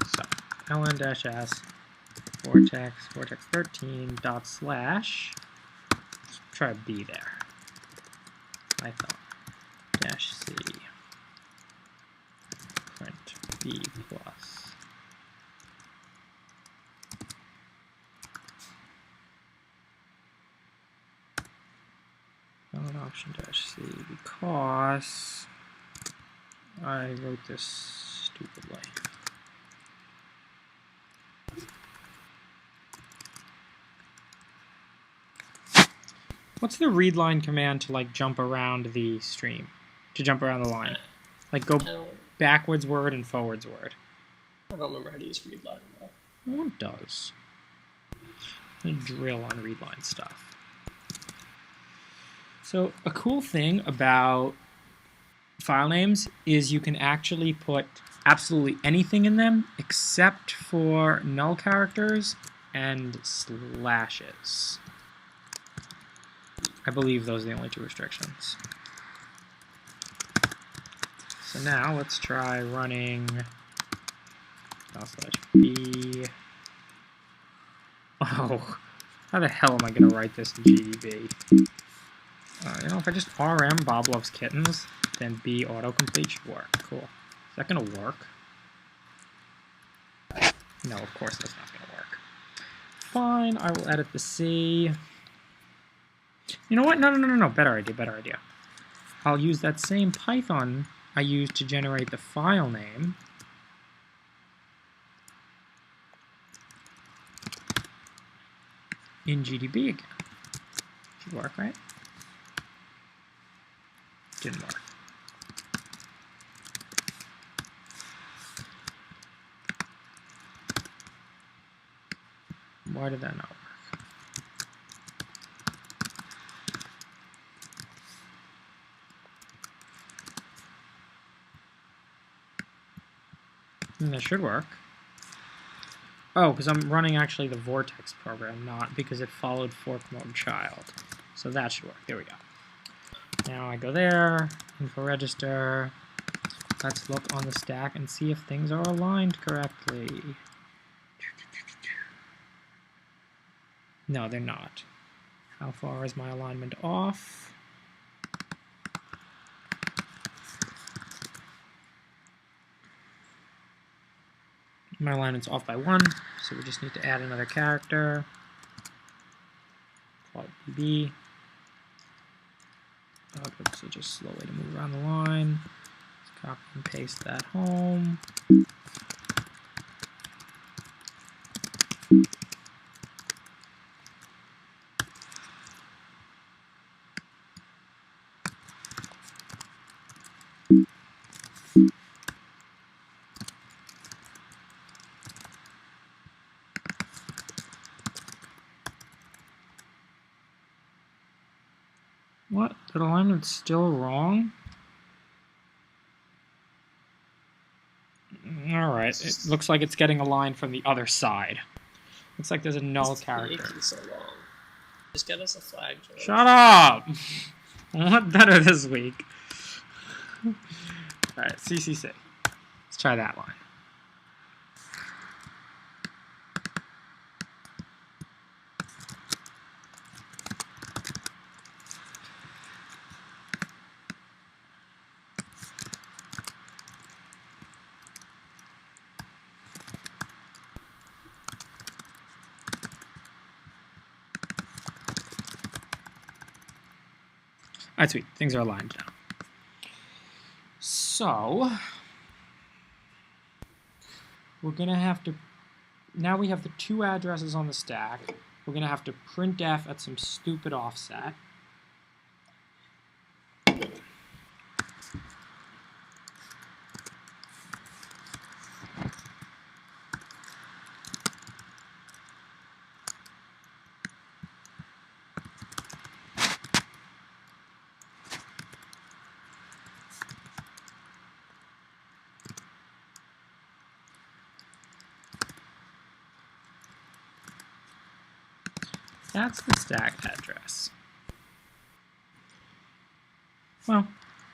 So, ln-s vortex13 dot slash, let's try a B there. Python dash C print B plus. Valid option dash C because I wrote this stupidly. What's the read line command to like jump around the stream? To jump around the line? Like go backwards word and forwards word.
I don't remember how to use read line though.
What does? A drill on read line stuff. So a cool thing about file names is you can actually put absolutely anything in them except for null characters and slashes. I believe those are the only two restrictions. So now let's try running /b. Oh, how the hell am I going to write this in GDB? You know, if I just rm Bob Loves Kittens, then B autocomplete should work. Cool. Is that going to work? No, of course that's not going to work. Fine, I will edit the C. You know what? No. Better idea. I'll use that same Python I used to generate the file name. In GDB again. Should work, right? Didn't work. Why did that not work? That should work. Oh, because I'm running actually the Vortex program, not because it followed fork mode child. So that should work. There we go. Now I go there, info register. Let's look on the stack and see if things are aligned correctly. No, they're not. How far is my alignment off? My alignment's off by 1, so we just need to add another character. Call it BB. It's just a slow way to move around the line. Let's copy and paste that home. What? The alignment's still wrong? Alright, it looks like it's getting aligned from the other side. Looks like there's a null character.
So long. Just get us a flag, George.
Shut up! What better this week? Alright, CCC. Let's try that line. Alright, sweet. Things are aligned now. So, we're going to have to, now we have the 2 addresses on the stack. We're going to have to printf at some stupid offset. That's the stack address. Well,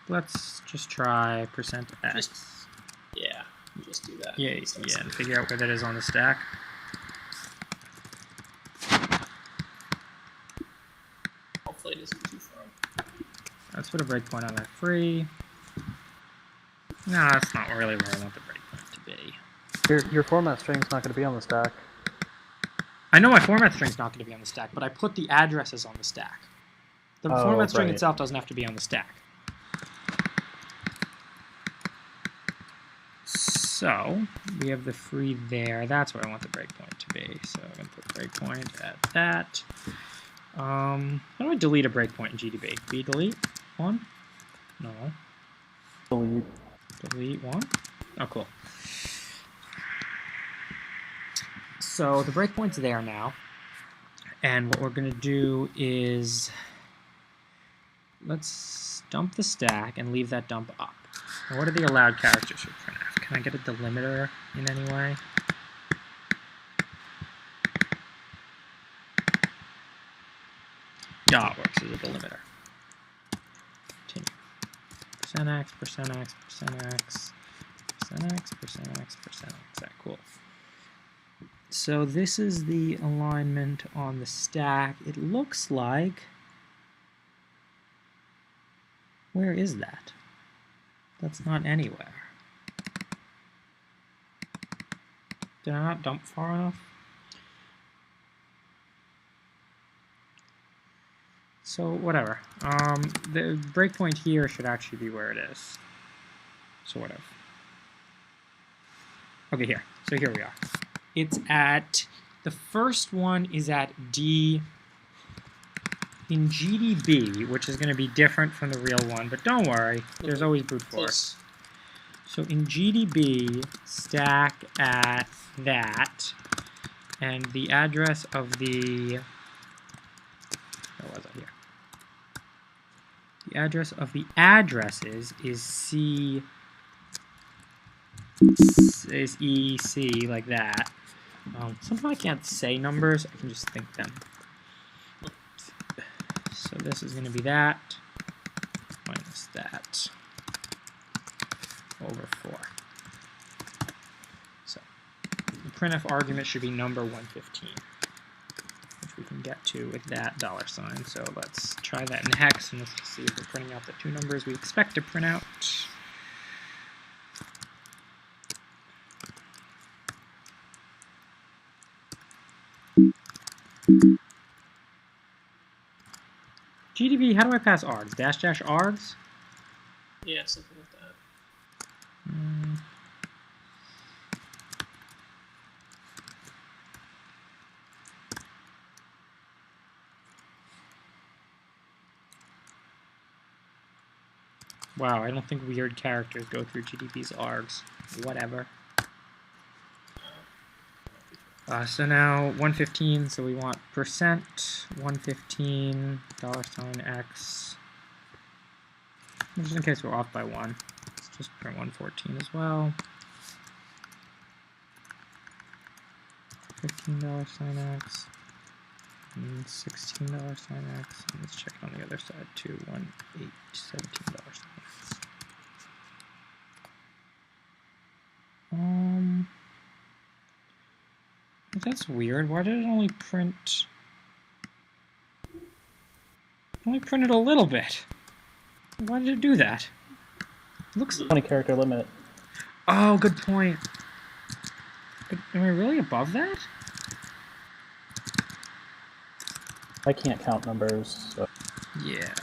let's just try %x.
Yeah, just do that.
Yeah, and figure out where that is on the stack.
Hopefully it isn't too far.
Let's put a breakpoint on that free. No, that's not really where I want the breakpoint to be.
Your format string's not going to be on the stack.
I know my format string's not going to be on the stack, but I put the addresses on the stack. The format string itself doesn't have to be on the stack. So, we have the free there. That's where I want the breakpoint to be. So I'm going to put breakpoint at that. How do I delete a breakpoint in GDB? B delete 1? No.
Delete.
Delete 1? Oh, cool. So the breakpoint's there now. And what we're going to do is let's dump the stack and leave that dump up. Now, what are the allowed characters for printf? Can I get a delimiter in any way? Dot works as a delimiter. Continue. %x, %x, %x, %x, %x, %x. That cool. So this is the alignment on the stack. It looks like... Where is that? That's not anywhere. Did I not dump far enough? So whatever. The breakpoint here should actually be where it is. Sort of. Okay, here. So here we are. It's at, the first one is at D in GDB, which is going to be different from the real one, but don't worry, there's always brute force. So in GDB, stack at that, and the address of the, where was I here? The address of the addresses is EC, like that. Sometimes I can't say numbers, I can just think them. So this is going to be that minus that over 4. So the printf argument should be number 115, which we can get to with that $sign. So let's try that in hex and let's see if we're printing out the 2 numbers we expect to print out. GDB, how do I pass args? Dash dash args?
Yeah, something like that.
Wow, I don't think weird characters go through GDB's args. Whatever. So now 115, so we want %115 $x. Just in case we're off by 1. Let's just print 114 as well. $15 $x. And $16 $x. And let's check it on the other side too. $17 $x. That's weird. Why did it only print? Only printed a little bit. Why did it do that? It looks
20 character limit.
Oh, good point. But am I really above that?
I can't count numbers. So.
Yeah.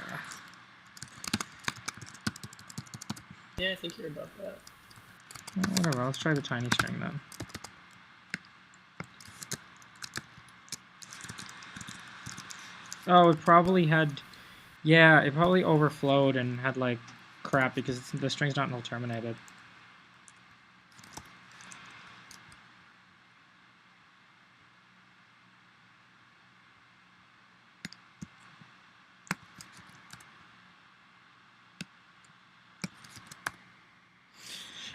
Yeah, I think you're above that.
Well, whatever. Let's try the tiny string then. Oh, it probably had, yeah, it probably overflowed and had like crap because the string's not null terminated.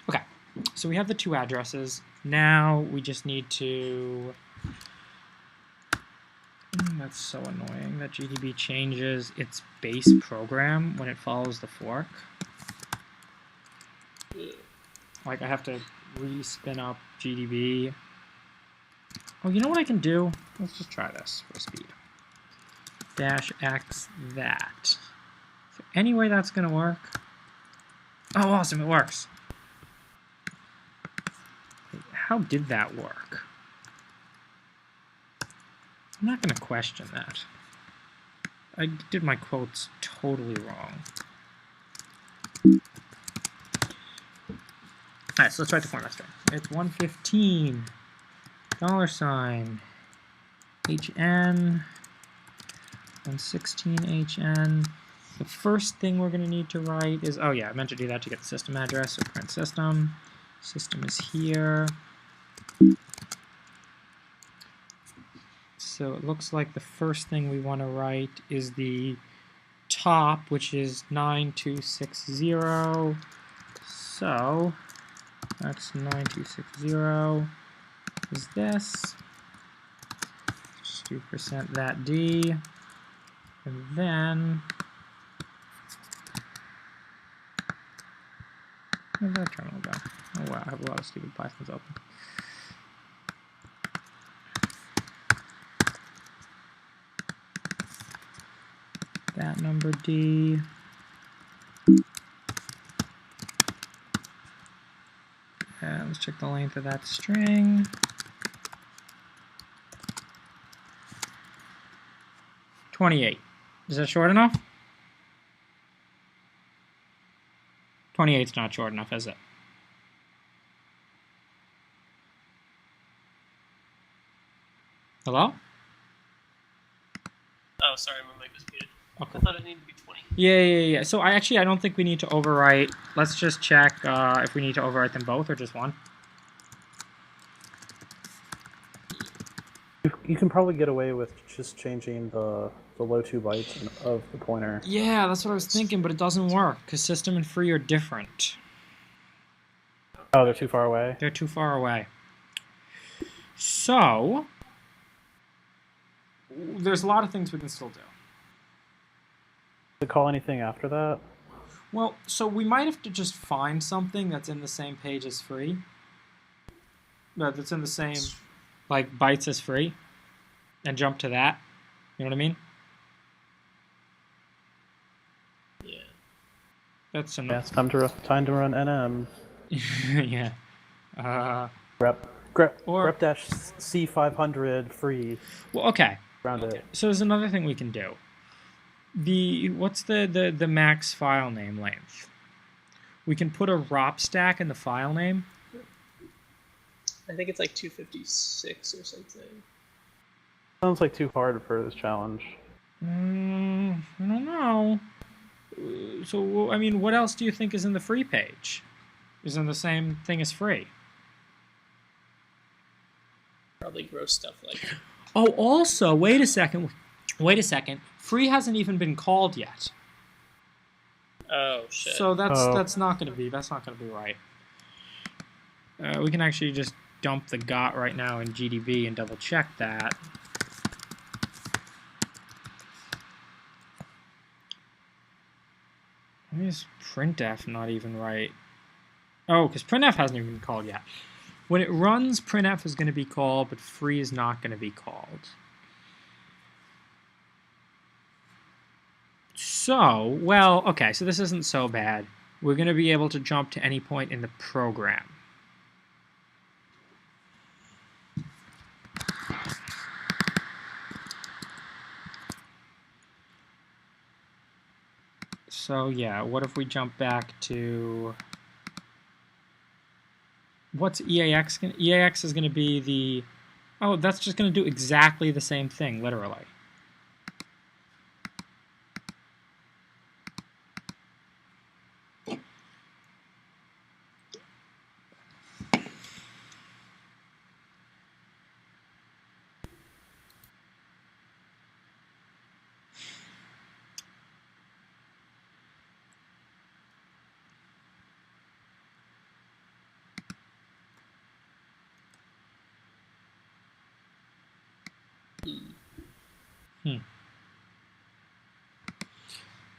Okay, so we have the 2 addresses. Now we just need to... That's so annoying that GDB changes its base program when it follows the fork. Like, I have to re-spin up GDB. Oh, you know what I can do? Let's just try this for speed. Dash X that. Is there any way that's going to work? Oh, awesome, it works. How did that work? I'm not going to question that. I did my quotes totally wrong. Alright, so let's write the format string. It's 115 $HN and 16hn. The first thing we're going to need to write is, oh yeah, I meant to do that to get the system address, so print system. System is here. So it looks like the first thing we want to write is the top, which is 9260. So that's 9260 is this. Just do percent that D. And then, where'd that terminal go? Oh wow, I have a lot of stupid Pythons open. That number D. And let's check the length of that string. $28. Is that short enough? 28's not short enough, is it? Hello?
Oh, sorry, my mic was muted.
Okay.
I thought it needed to be 20.
Yeah. So I don't think we need to overwrite. Let's just check if we need to overwrite them both or just one.
You can probably get away with just changing the low 2 bytes of the pointer.
Yeah, that's what I was thinking, but it doesn't work because system and free are different.
Oh, they're too far away?
They're too far away. So there's a lot of things we can still do.
To call anything after that?
Well, so we might have to just find something that's in the same page as free. That's in the same, like, bytes as free. And jump to that. You know what I mean?
Yeah.
That's
Yeah,
enough.
it's time to run NM.
Yeah.
grep dash C500 free.
Well, okay.
Round it.
So there's another thing we can do. What's the max file name length? We can put a ROP stack in the file name.
I think it's like 256 or something.
Sounds like too hard for this challenge.
I don't know. So, I mean, what else do you think is in the free page? Is in the same thing as free?
Probably gross stuff like.
Oh, also, wait a second. Free hasn't even been called yet.
Oh shit.
So that's not going to be right. We can actually just dump the GOT right now in GDB and double check that. Why is printf not even right? Oh, because printf hasn't even been called yet. When it runs, printf is going to be called, but free is not going to be called. So, well, okay, so this isn't so bad. We're going to be able to jump to any point in the program. So, yeah, what if we jump back to... What's EAX? EAX is going to be the... Oh, that's just going to do exactly the same thing, literally.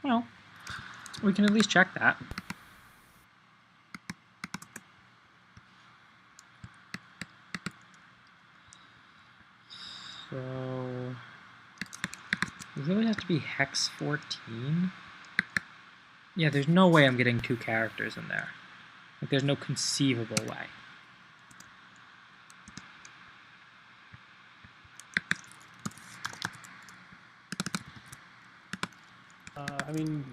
Well, we can at least check that. So, it really has to be hex 14? Yeah, there's no way I'm getting 2 characters in there. Like, there's no conceivable way.
I mean...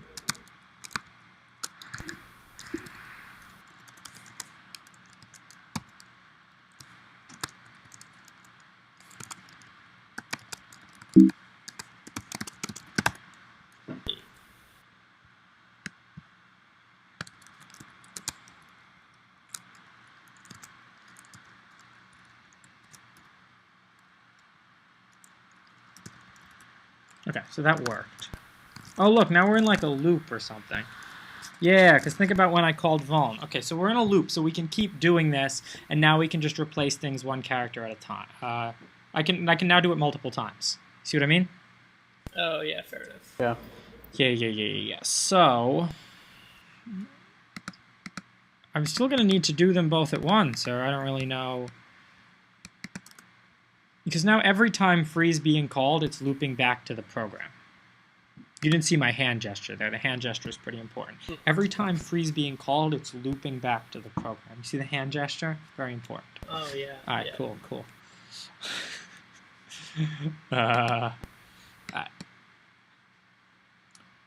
Okay, so that worked. Oh, look, now we're in like a loop or something. Yeah, because think about when I called vuln. Okay, so we're in a loop, so we can keep doing this, and now we can just replace things one character at a time. I can now do it multiple times. See what I mean?
Oh, yeah, fair enough.
Yeah.
Yeah. So, I'm still going to need to do them both at once, or I don't really know. Because now every time free's being called, it's looping back to the program. You didn't see my hand gesture there. The hand gesture is pretty important. Every time free's being called, it's looping back to the program. You see the hand gesture? Very important.
Oh, yeah.
All right,
yeah.
cool. All right.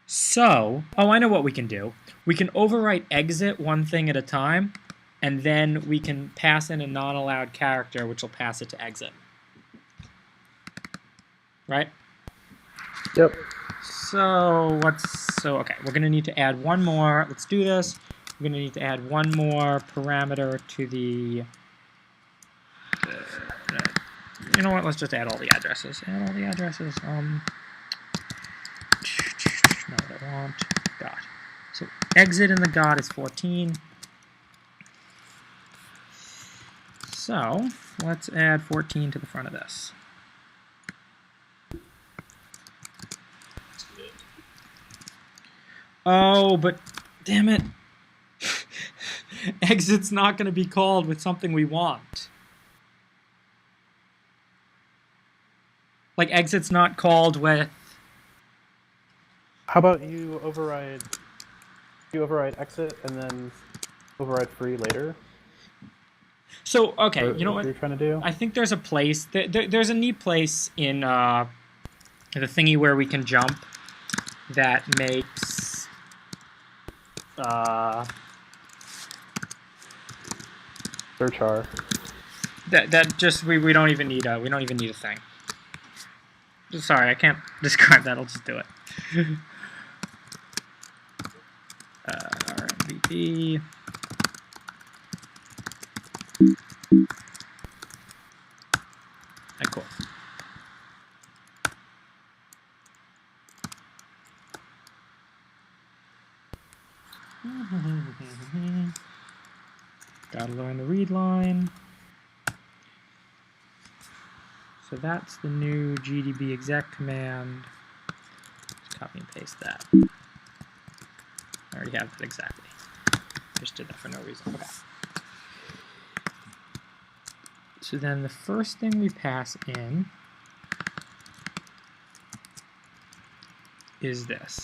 So, oh, I know what we can do. We can overwrite exit one thing at a time, and then we can pass in a non-allowed character, which will pass it to exit. Right?
Yep.
So, okay, we're going to need to add one more. Let's do this. We're going to need to add one more parameter to the... you know what? Let's just add all the addresses. Add all the addresses. Not what I want. God. So exit in the God is 14. So let's add 14 to the front of this. Oh, but damn it. Exit's not going to be called with something we want. Like exit's not called with...
How about you override exit and then override free later?
So, okay, you know what
you're trying to do?
I think there's a place, there's a neat place in the thingy where we can jump that makes
Search char.
That just we don't even need a thing. Sorry, I can't describe that. I'll just do it. RMVP. Cool. Gotta learn the read line. So that's the new gdb exec command. Just copy and paste that. I already have that exactly. Just did that for no reason. Okay. So then the first thing we pass in is this.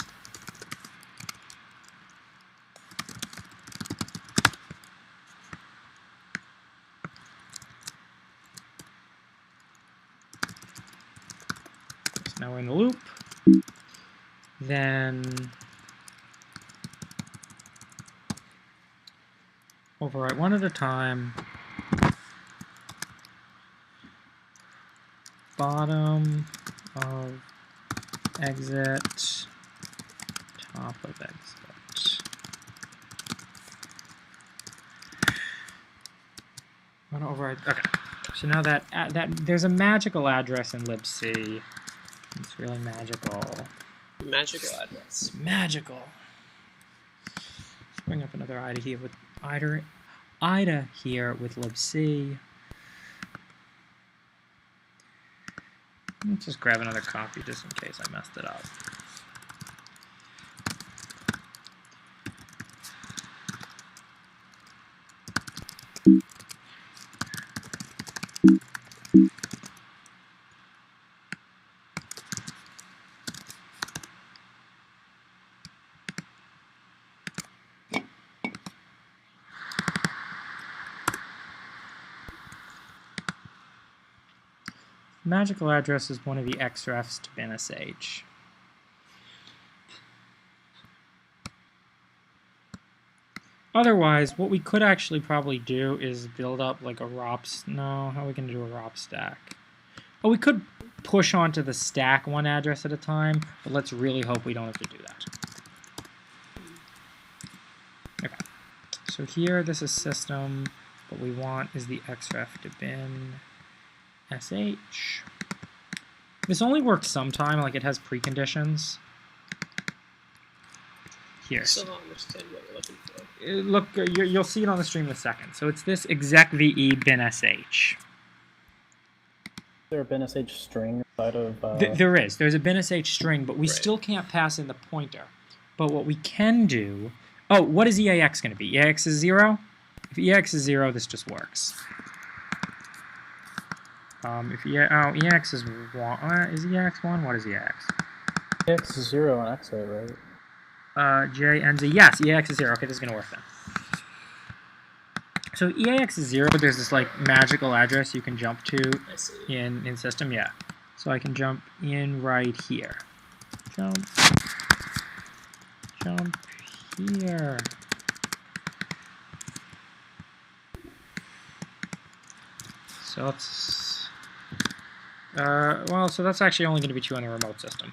So now we're in the loop. Then overwrite one at a time. Bottom of exit, top of exit. I'm gonna override. Okay. So now that there's a magical address in libc. It's really magical.
Magical address.
Magical. Let's bring up another IDA here with IDA here with libc. Let's just grab another copy just in case I messed it up. Magical address is one of the xrefs to binsh. Otherwise, what we could actually probably do is build up like a ROP. No, how are we going to do a ROP stack? Oh, we could push onto the stack one address at a time, but let's really hope we don't have to do that. Okay. So here, this is system. What we want is the xref to bin sh. This only works sometime, like it has preconditions. Here.
I still don't understand what you're looking for.
Look, you'll see it on the stream in a second. So it's this exec ve bin sh.
Is there a bin sh string inside of...
There is. There's a bin sh string, but we
Right.
still can't pass in the pointer. But what we can do... Oh, what is EAX going to be? EAX is 0? If EAX is 0, this just works. If EAX is 1... is EAX 1? What is EAX?
EX is 0 on X8, right?
JNZ. Yes, EAX is 0. Okay, this is going to work then. So EAX is 0. There's this like magical address you can jump to
I see.
in system. Yeah. So I can jump in right here. Jump here. So it's well, so that's actually only going to be 2 on the remote system.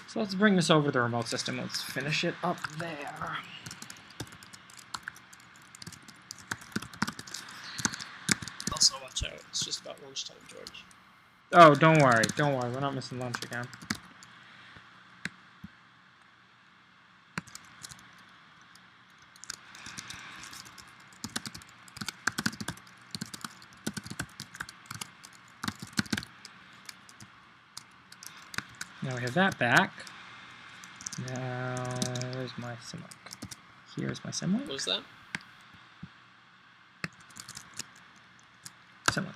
So let's bring this over to the remote system. Let's finish it up there.
Also, watch out. It's just about lunchtime, George.
Oh, don't worry. Don't worry. We're not missing lunch again. Now we have that back. Now, where's my symlink? Here's my symlink.
What was that?
Symlink.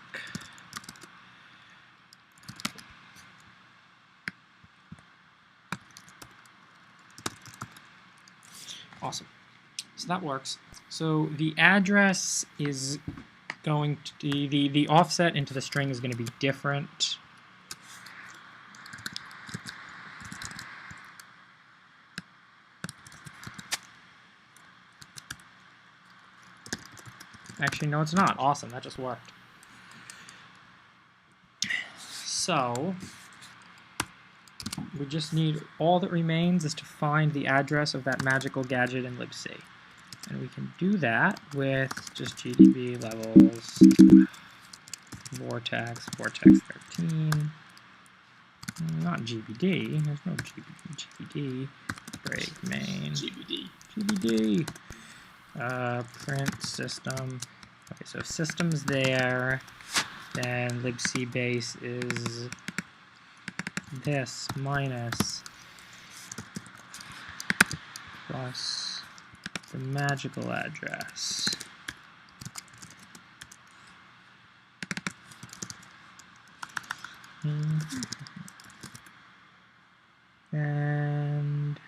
Awesome. So that works. So the address is going to the offset into the string is going to be different. Actually, no, it's not. Awesome, that just worked. So, we just need, all that remains is to find the address of that magical gadget in libc. And we can do that with just GDB levels, vortex 13, not GBD, there's no GBD, break main, GBD. Print system. Okay, so system's there. Then libc base is this minus plus the magical address. And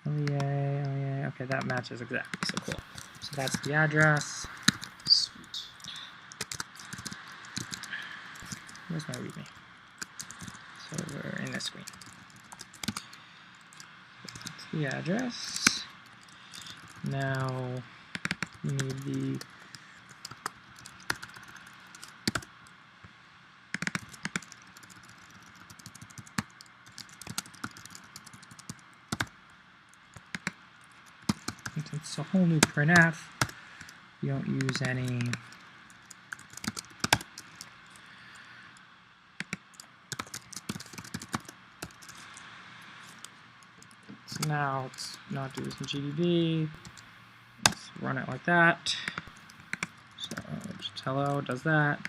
LEA, okay, that matches exactly, so cool. So that's the address.
Sweet.
Where's my readme? So we're in this screen. That's the address. Now we need the it's a whole new printf. You don't use any so now let's not do this in GDB. Let's run it like that. So just hello does that.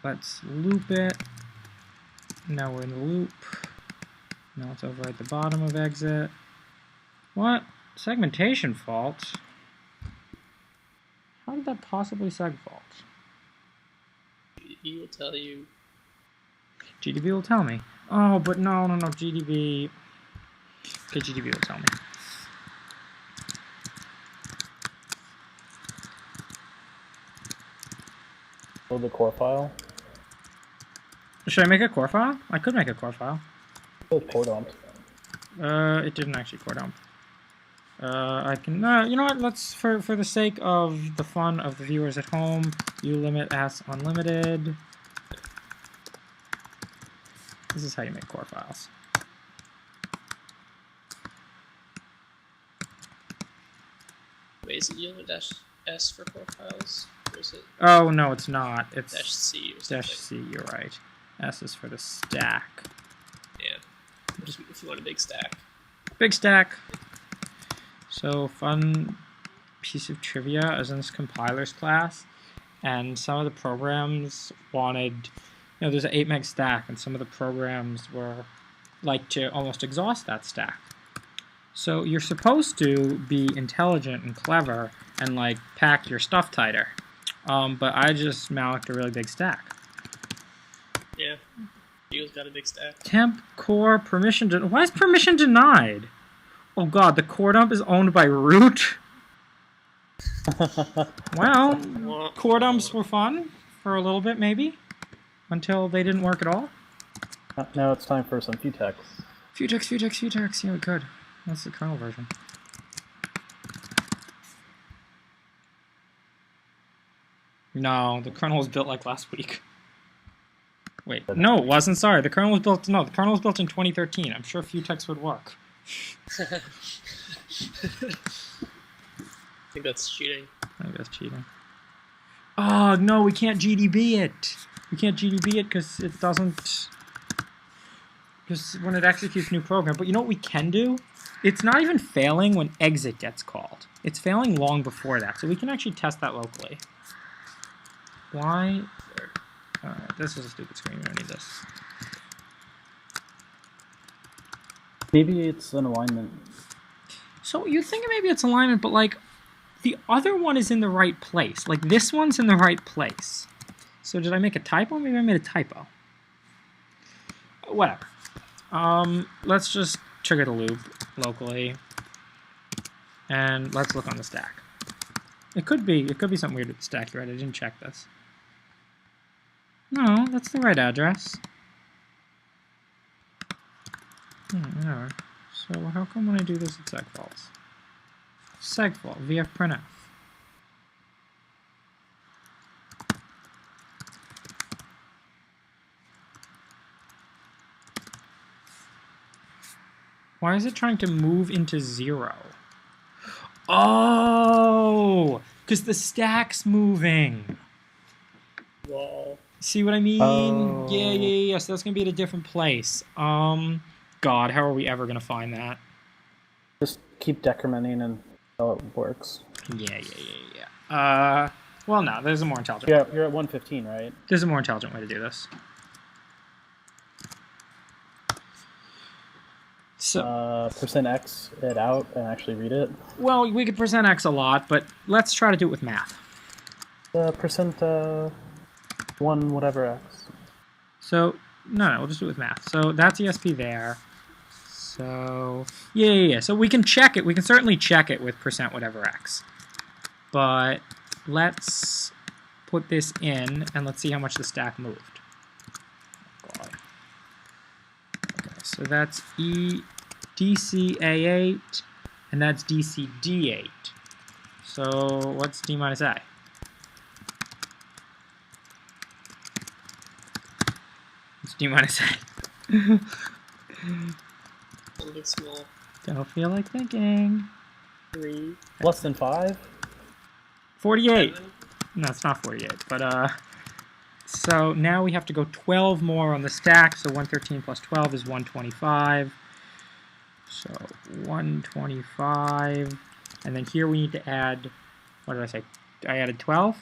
Let's loop it. Now we're in the loop. Now it's over at the bottom of exit. What? Segmentation fault? How did that possibly seg fault?
GDB will tell you.
GDB will tell me. Oh, but no, GDB. Okay, GDB will tell me.
Load the core file.
Should I make a core file? I could make a core file.
Load core dump.
It didn't actually core dump. I can, you know what, let's, for the sake of the fun of the viewers at home, you limit as unlimited. This is how you make core files.
Wait, is it yield dash S for core files? Or is it
Oh, no, it's not. It's
dash C or something?
dash C, you're right. S is for the stack.
Yeah. Just if you want a big stack.
Big stack. So fun piece of trivia. I was in this compilers class, and some of the programs wanted, there's an 8 meg stack, and some of the programs were like to almost exhaust that stack. So you're supposed to be intelligent and clever and like pack your stuff tighter. But I just mallocked a really big stack.
Yeah. Eagle's got a big stack.
Temp core permission. Why is permission denied? Oh god, the core dump is owned by root? Well, core dumps were fun for a little bit, maybe. Until they didn't work at all.
Now it's time for some Futex.
Futex. Yeah, we could. That's the kernel version. No, the kernel was built like last week. Wait, no, it wasn't. Sorry, the kernel was built. No, the kernel was built in 2013. I'm sure Futex would work.
I think that's cheating.
I think that's cheating. Oh no, we can't GDB it. We can't GDB it because it doesn't. Because when it executes new program. But you know what we can do? It's not even failing when exit gets called. It's failing long before that, so we can actually test that locally. Why? This is a stupid screen. We don't need this.
Maybe it's an alignment.
So you think maybe it's alignment, but like the other one is in the right place. Like this one's in the right place. So did I make a typo? Maybe I made a typo. Whatever. Let's just trigger the loop locally, and let's look on the stack. It could be something weird with the stack. You're right. I didn't check this. No, that's the right address. Whatever. So how come when I do this it's segfaults? Segfault vfprintf. Why is it trying to move into 0? Oh, because the stack's moving.
Whoa.
See what I mean?
Oh.
Yeah. So that's going to be at a different place. God, how are we ever going to find that?
Just keep decrementing and how it works.
Yeah. Well, no, there's a more intelligent
You're at 115, right?
There's a more intelligent way to do this. So,
%x it out and actually read it.
well, we could percent x a lot, but let's try to do it with math.
Percent 1 whatever x.
So, no, we'll just do it with math. So that's ESP there. So, yeah. So we can check it. We can certainly check it with percent whatever x. But let's put this in, and let's see how much the stack moved. Oh, God. Okay, so that's DCA8, and that's DCD8. So what's D minus A? It's D minus A.
A little bit small.
Don't feel like thinking.
3.
Less than 5?
48. No, it's not 48, but so now we have to go 12 more on the stack, so 113 plus 12 is 125. So 125, and then here we need to add, what did I say? I added 12.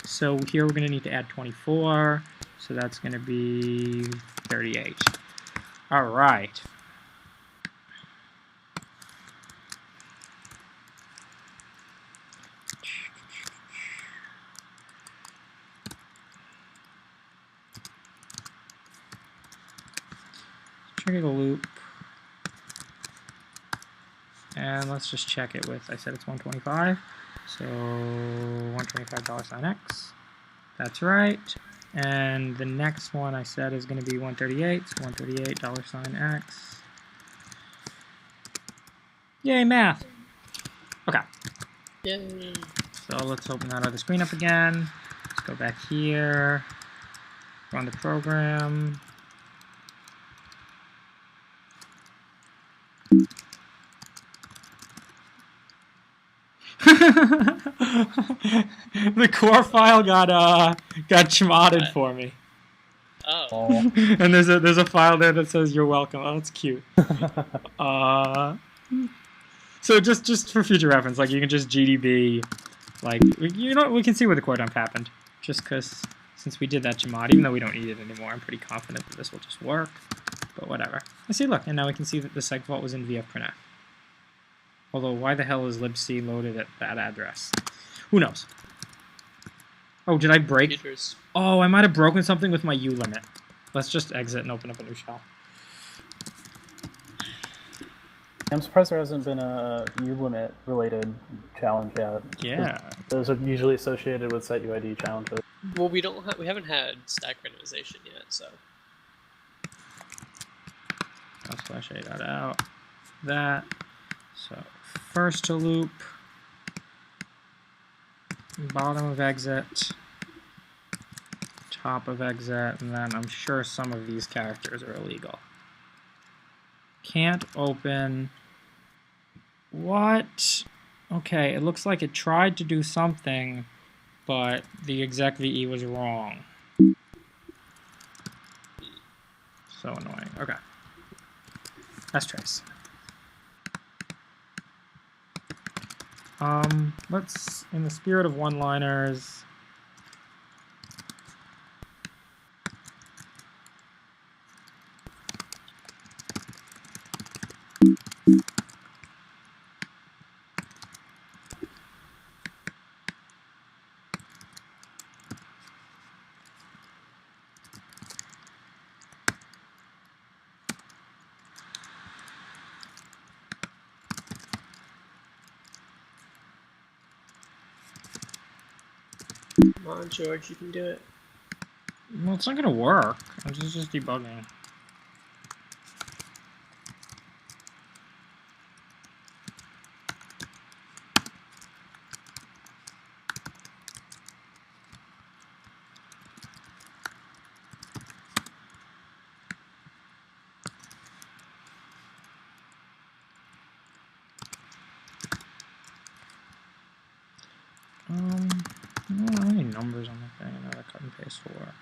So here we're going to need to add 24, so that's going to be 38. All right. Trigger the loop. And let's just check it with, I said it's 125. So $125 $X. That's right. And the next one I said is going to be 138. So $138 $X. Yay, math. Okay.
Yay.
So let's open that other screen up again. Let's go back here. Run the program. The core file got chmodded for me.
Oh.
Oh.
And there's a file there that says you're welcome. Oh, it's cute. So just for future reference, like you can just GDB, like we can see where the core dump happened. Just because since we did that Chmod, even though we don't need it anymore, I'm pretty confident that this will just work. But whatever. I see. Look, and now we can see that the seg vault was in vfprintf. Although why the hell is libc loaded at that address? Who knows? Oh, did I break?
Computers.
Oh, I might have broken something with my ulimit. Let's just exit and open up a new shell.
I'm surprised there hasn't been a ulimit related challenge yet.
Yeah.
Those are usually associated with setuid challenges.
Well, we haven't had stack randomization yet, so.
I'll slash a dot out. That. So first to loop. Bottom of exit. Top of exit, and then I'm sure some of these characters are illegal. Can't open. What? Okay, it looks like it tried to do something, but the exec VE was wrong. So annoying. Okay. Let's trace. Let's, in the spirit of one-liners,
Come on, George, you can do it.
well, it's not gonna work. I'm just debugging. I don't have any numbers on the thing. Another cut and paste will work.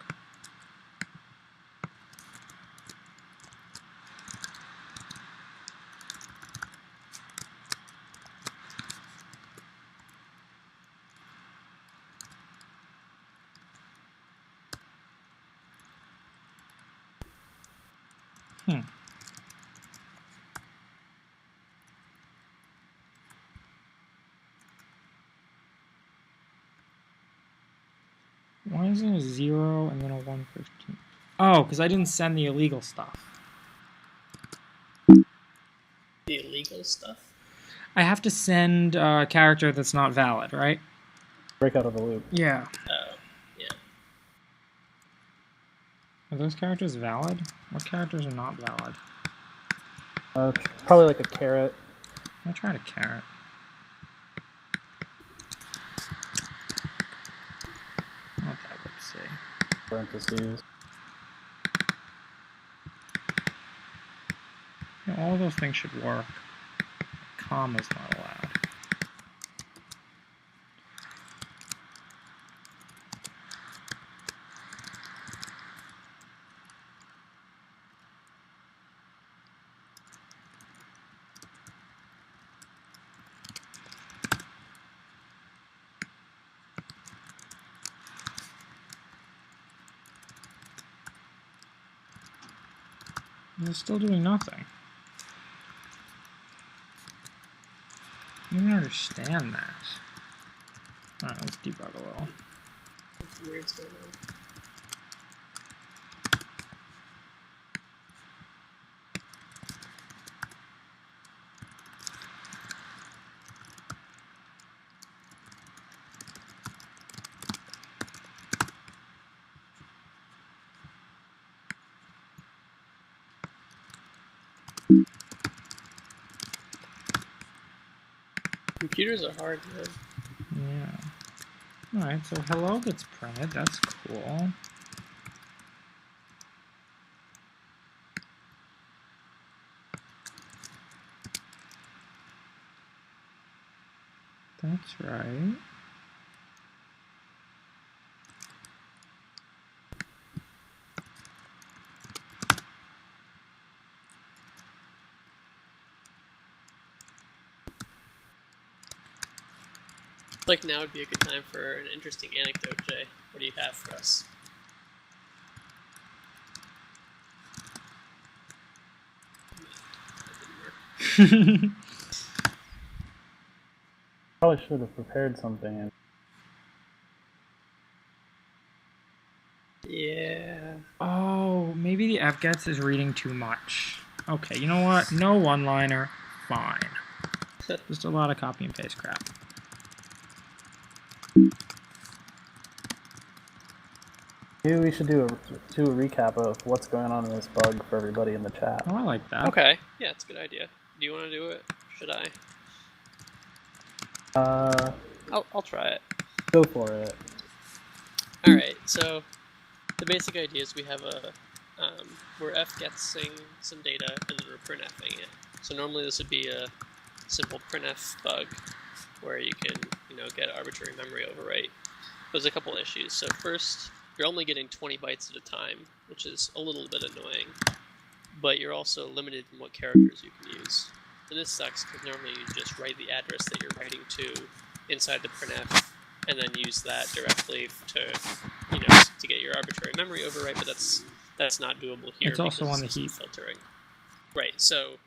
Why is there a 0 and then a 115? Oh, because I didn't send the illegal stuff.
The illegal stuff?
I have to send a character that's not valid, right?
Break out of the loop.
Yeah.
Oh, yeah.
Are those characters valid? What characters are not valid?
Probably like a carrot.
I tried a carrot. Not that, let's see.
Parentheses.
Yeah, all of those things should work. Comma's not allowed. They're still doing nothing. I don't understand that. Alright, let's debug a little.
Something weird's going on. Computers are hard, man.
Yeah. Alright, so hello gets printed. That's cool. That's right.
Like now would be a good time for an interesting anecdote, Jay. What do you have for us? That didn't work.
Probably should have prepared something.
Yeah.
Oh, maybe the fgets is reading too much. Okay, you know what? No one-liner. Fine. Just a lot of copy and paste crap.
Maybe we should do a recap of what's going on in this bug for everybody in the chat.
Oh, I like that.
Okay. Yeah, it's a good idea. Do you want to do it? Should I? I'll try it.
Go for it.
All right. So the basic idea is we have we're fgetsing some data and then we're printfing it. So normally this would be a simple printf bug where you can get arbitrary memory overwrite. There's a couple issues. So first, you're only getting 20 bytes at a time, which is a little bit annoying, but you're also limited in what characters you can use. And this sucks because normally you just write the address that you're writing to inside the printf and then use that directly to get your arbitrary memory overwrite, but that's not doable here.
It's also on the heap.
Filtering. Right, so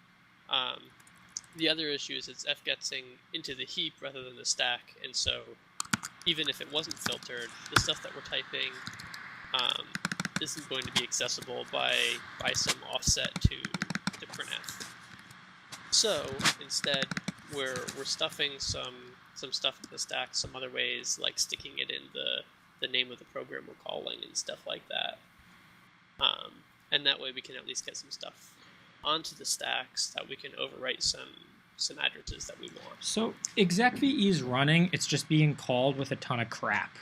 the other issue is it's fgetsing into the heap rather than the stack, and so even if it wasn't filtered, the stuff that we're typing isn't going to be accessible by some offset to printf. So instead, we're stuffing some stuff in the stack some other ways, like sticking it in the name of the program we're calling and stuff like that. And that way we can at least get some stuff onto the stacks that we can overwrite some addresses that we want.
So execve is running, it's just being called with a ton of crap.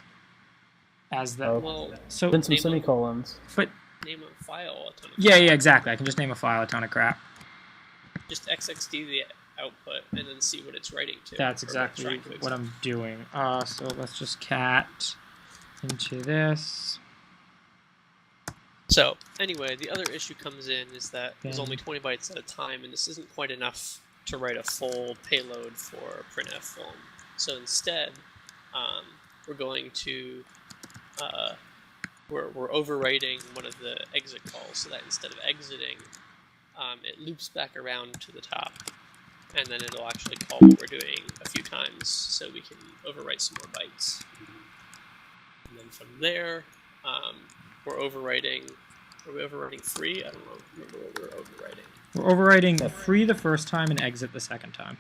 As the
so been some semicolons.
But
name a file a ton of
crap. Yeah, exactly. I can just name a file a ton of crap.
Just xxd the output and then see what it's writing to.
That's exactly what I'm doing. So let's just cat into this.
So anyway, the other issue comes in is that there's only 20 bytes at a time, and this isn't quite enough to write a full payload for printf film. So instead, we're going to we're overwriting one of the exit calls, so that instead of exiting, it loops back around to the top, and then it'll actually call what we're doing a few times, so we can overwrite some more bytes. And then from there, we're overwriting. Are we overwriting free? I don't remember what we're overwriting.
We're overwriting free the first time and exit the second time.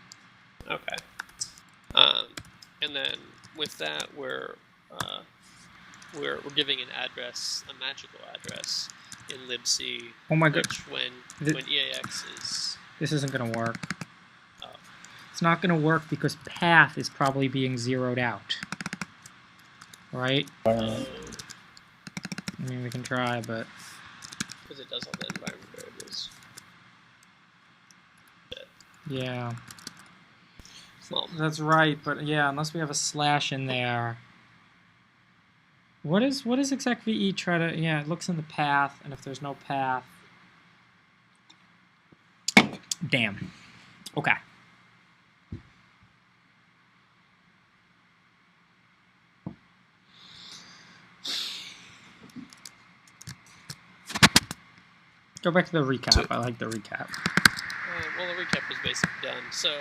Okay. And then with that, we're giving an address, a magical address in libc.
Oh my god!
When EAX is.
This isn't going to work. Oh. It's not going to work because path is probably being zeroed out. Right? I mean, we can try, but...
Because it does all the environment variables.
Yeah.
Well,
that's right, but yeah, unless we have a slash in there. What is execve try to... Yeah, it looks in the path, and if there's no path... Damn. Okay. Go back to the recap. I like the recap.
Well, the recap was basically done. So,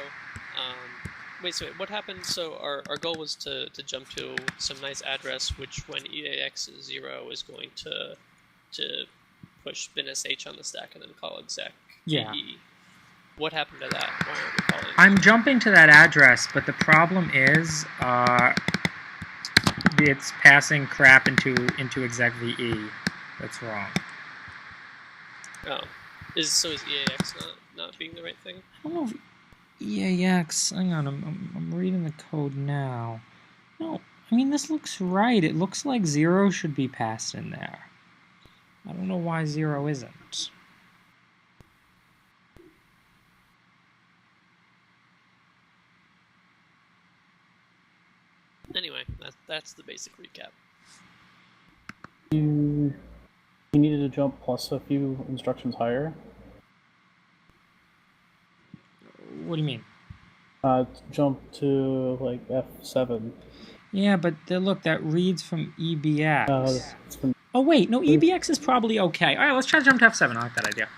wait, what happened? So our goal was to jump to some nice address, which when EAX is 0 is going to push binsh on the stack and then call exec.
Yeah.
EE. What happened to that? Why aren't we calling?
I'm jumping to that address, but the problem is it's passing crap into execve. That's wrong.
Oh. Is EAX not being the right thing?
I don't know if EAX... Hang on, I'm reading the code now. No, I mean, this looks right. It looks like 0 should be passed in there. I don't know why 0 isn't.
Anyway, that's the basic recap.
You needed to jump plus a few instructions higher.
What do you mean?
Jump to like F7.
Yeah, but look, that reads from EBX.
It's from
Oh wait, no, EBX is probably okay. All right, let's try to jump to F7. I like that idea.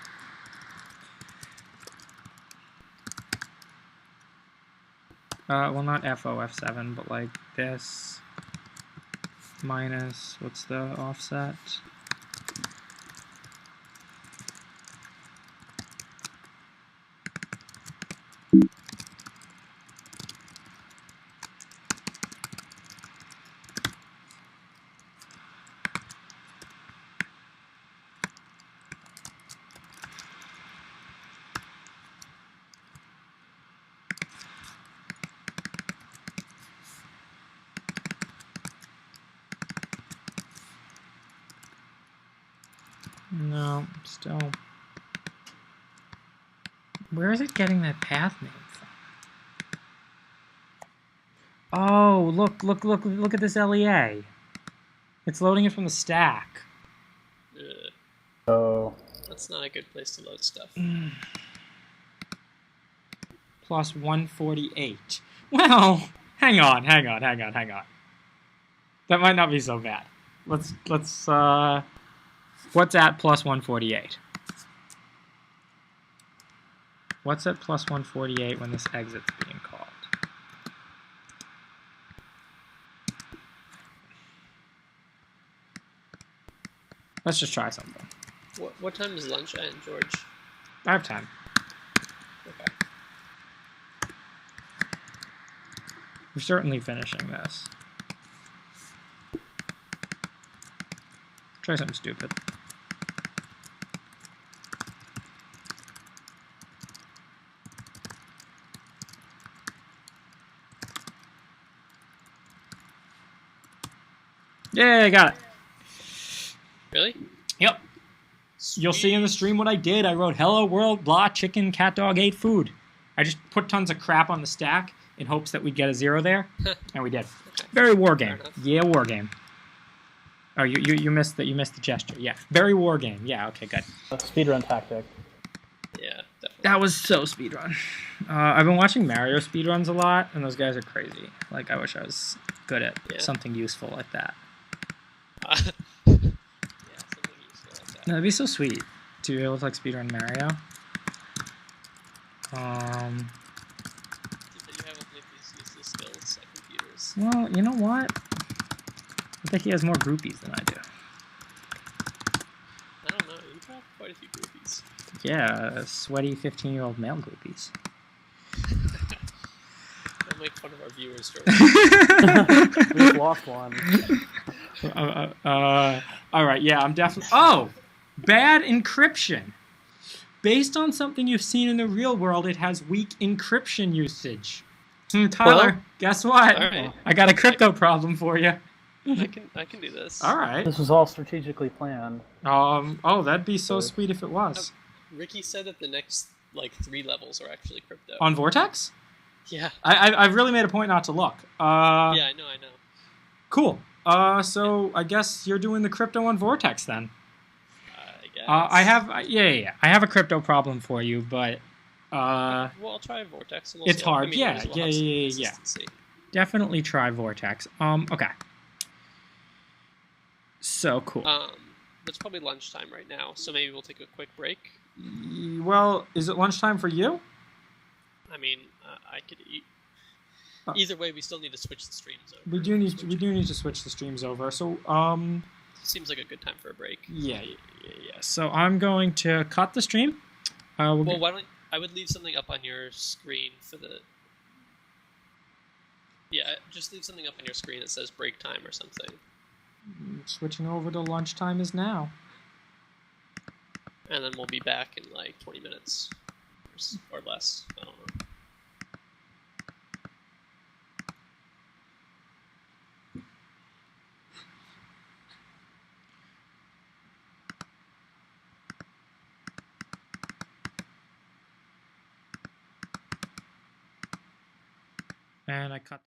Well, not FO, F7, but like this minus, what's the offset? No, still. Where is it getting that path name from? Oh, look at this LEA. It's loading it from the stack.
Ugh,
oh
that's not a good place to load stuff.
Plus 148. Well, hang on. That might not be so bad. Let's what's at plus 148? What's at plus 148 when this exit's being called? Let's just try something.
What time does lunch end, George?
I have time.
Okay.
We're certainly finishing this. Try something stupid. Yeah, I got it.
Really?
Yep. You'll see in the stream what I did. I wrote, hello world, blah, chicken, cat, dog, ate food. I just put tons of crap on the stack in hopes that we'd get a 0 there, and we did.
Okay.
Very war game.
Fair enough.
Yeah, war game. Oh, you missed the gesture. Yeah, very war game. Yeah, okay, good.
speedrun tactic.
Yeah, definitely.
That was so speedrun. I've been watching Mario speedruns a lot, and those guys are crazy. Like, I wish I was good at something useful like that.
Yeah, something useful like that.
No, that'd be so sweet to be able to like speedrun Mario.
That you have like these useless skills at computers.
Well, you know what? I think he has more groupies than I do.
I don't know. You have quite a few groupies.
Yeah, sweaty 15-year-old male groupies.
Don't make fun of our viewers, George.
We've lost one.
All right, yeah, I'm definitely... Oh! Bad encryption. Based on something you've seen in the real world, it has weak encryption usage. Tyler, guess what?
All right.
I got a crypto problem for you.
I can do this.
All right.
This was all strategically planned.
Oh, that'd be so sweet if it was.
Ricky said that the next like 3 levels are actually crypto.
On Vortex?
Yeah.
I've really made a point not to look.
Yeah, I know.
Cool. So I guess you're doing the crypto on Vortex then.
I guess.
I have I have a crypto problem for you, but
well, I'll try Vortex. And we'll
it's
see.
hard.
I mean,
Yeah.
we'll have some consistency.
Definitely try Vortex. Okay. So cool.
It's probably lunchtime right now, so maybe we'll take a quick break.
Well, is it lunchtime for you?
I mean, I could eat. Either way, we still need to switch the streams over.
We do need to switch the streams over. So
seems like a good time for a break.
Yeah. So I'm going to cut the stream.
Why don't I would leave something up on your screen for the. Yeah, just leave something up on your screen that says break time or something.
Switching over to lunchtime is now.
And then we'll be back in like 20 minutes or less. I don't know.
And I cut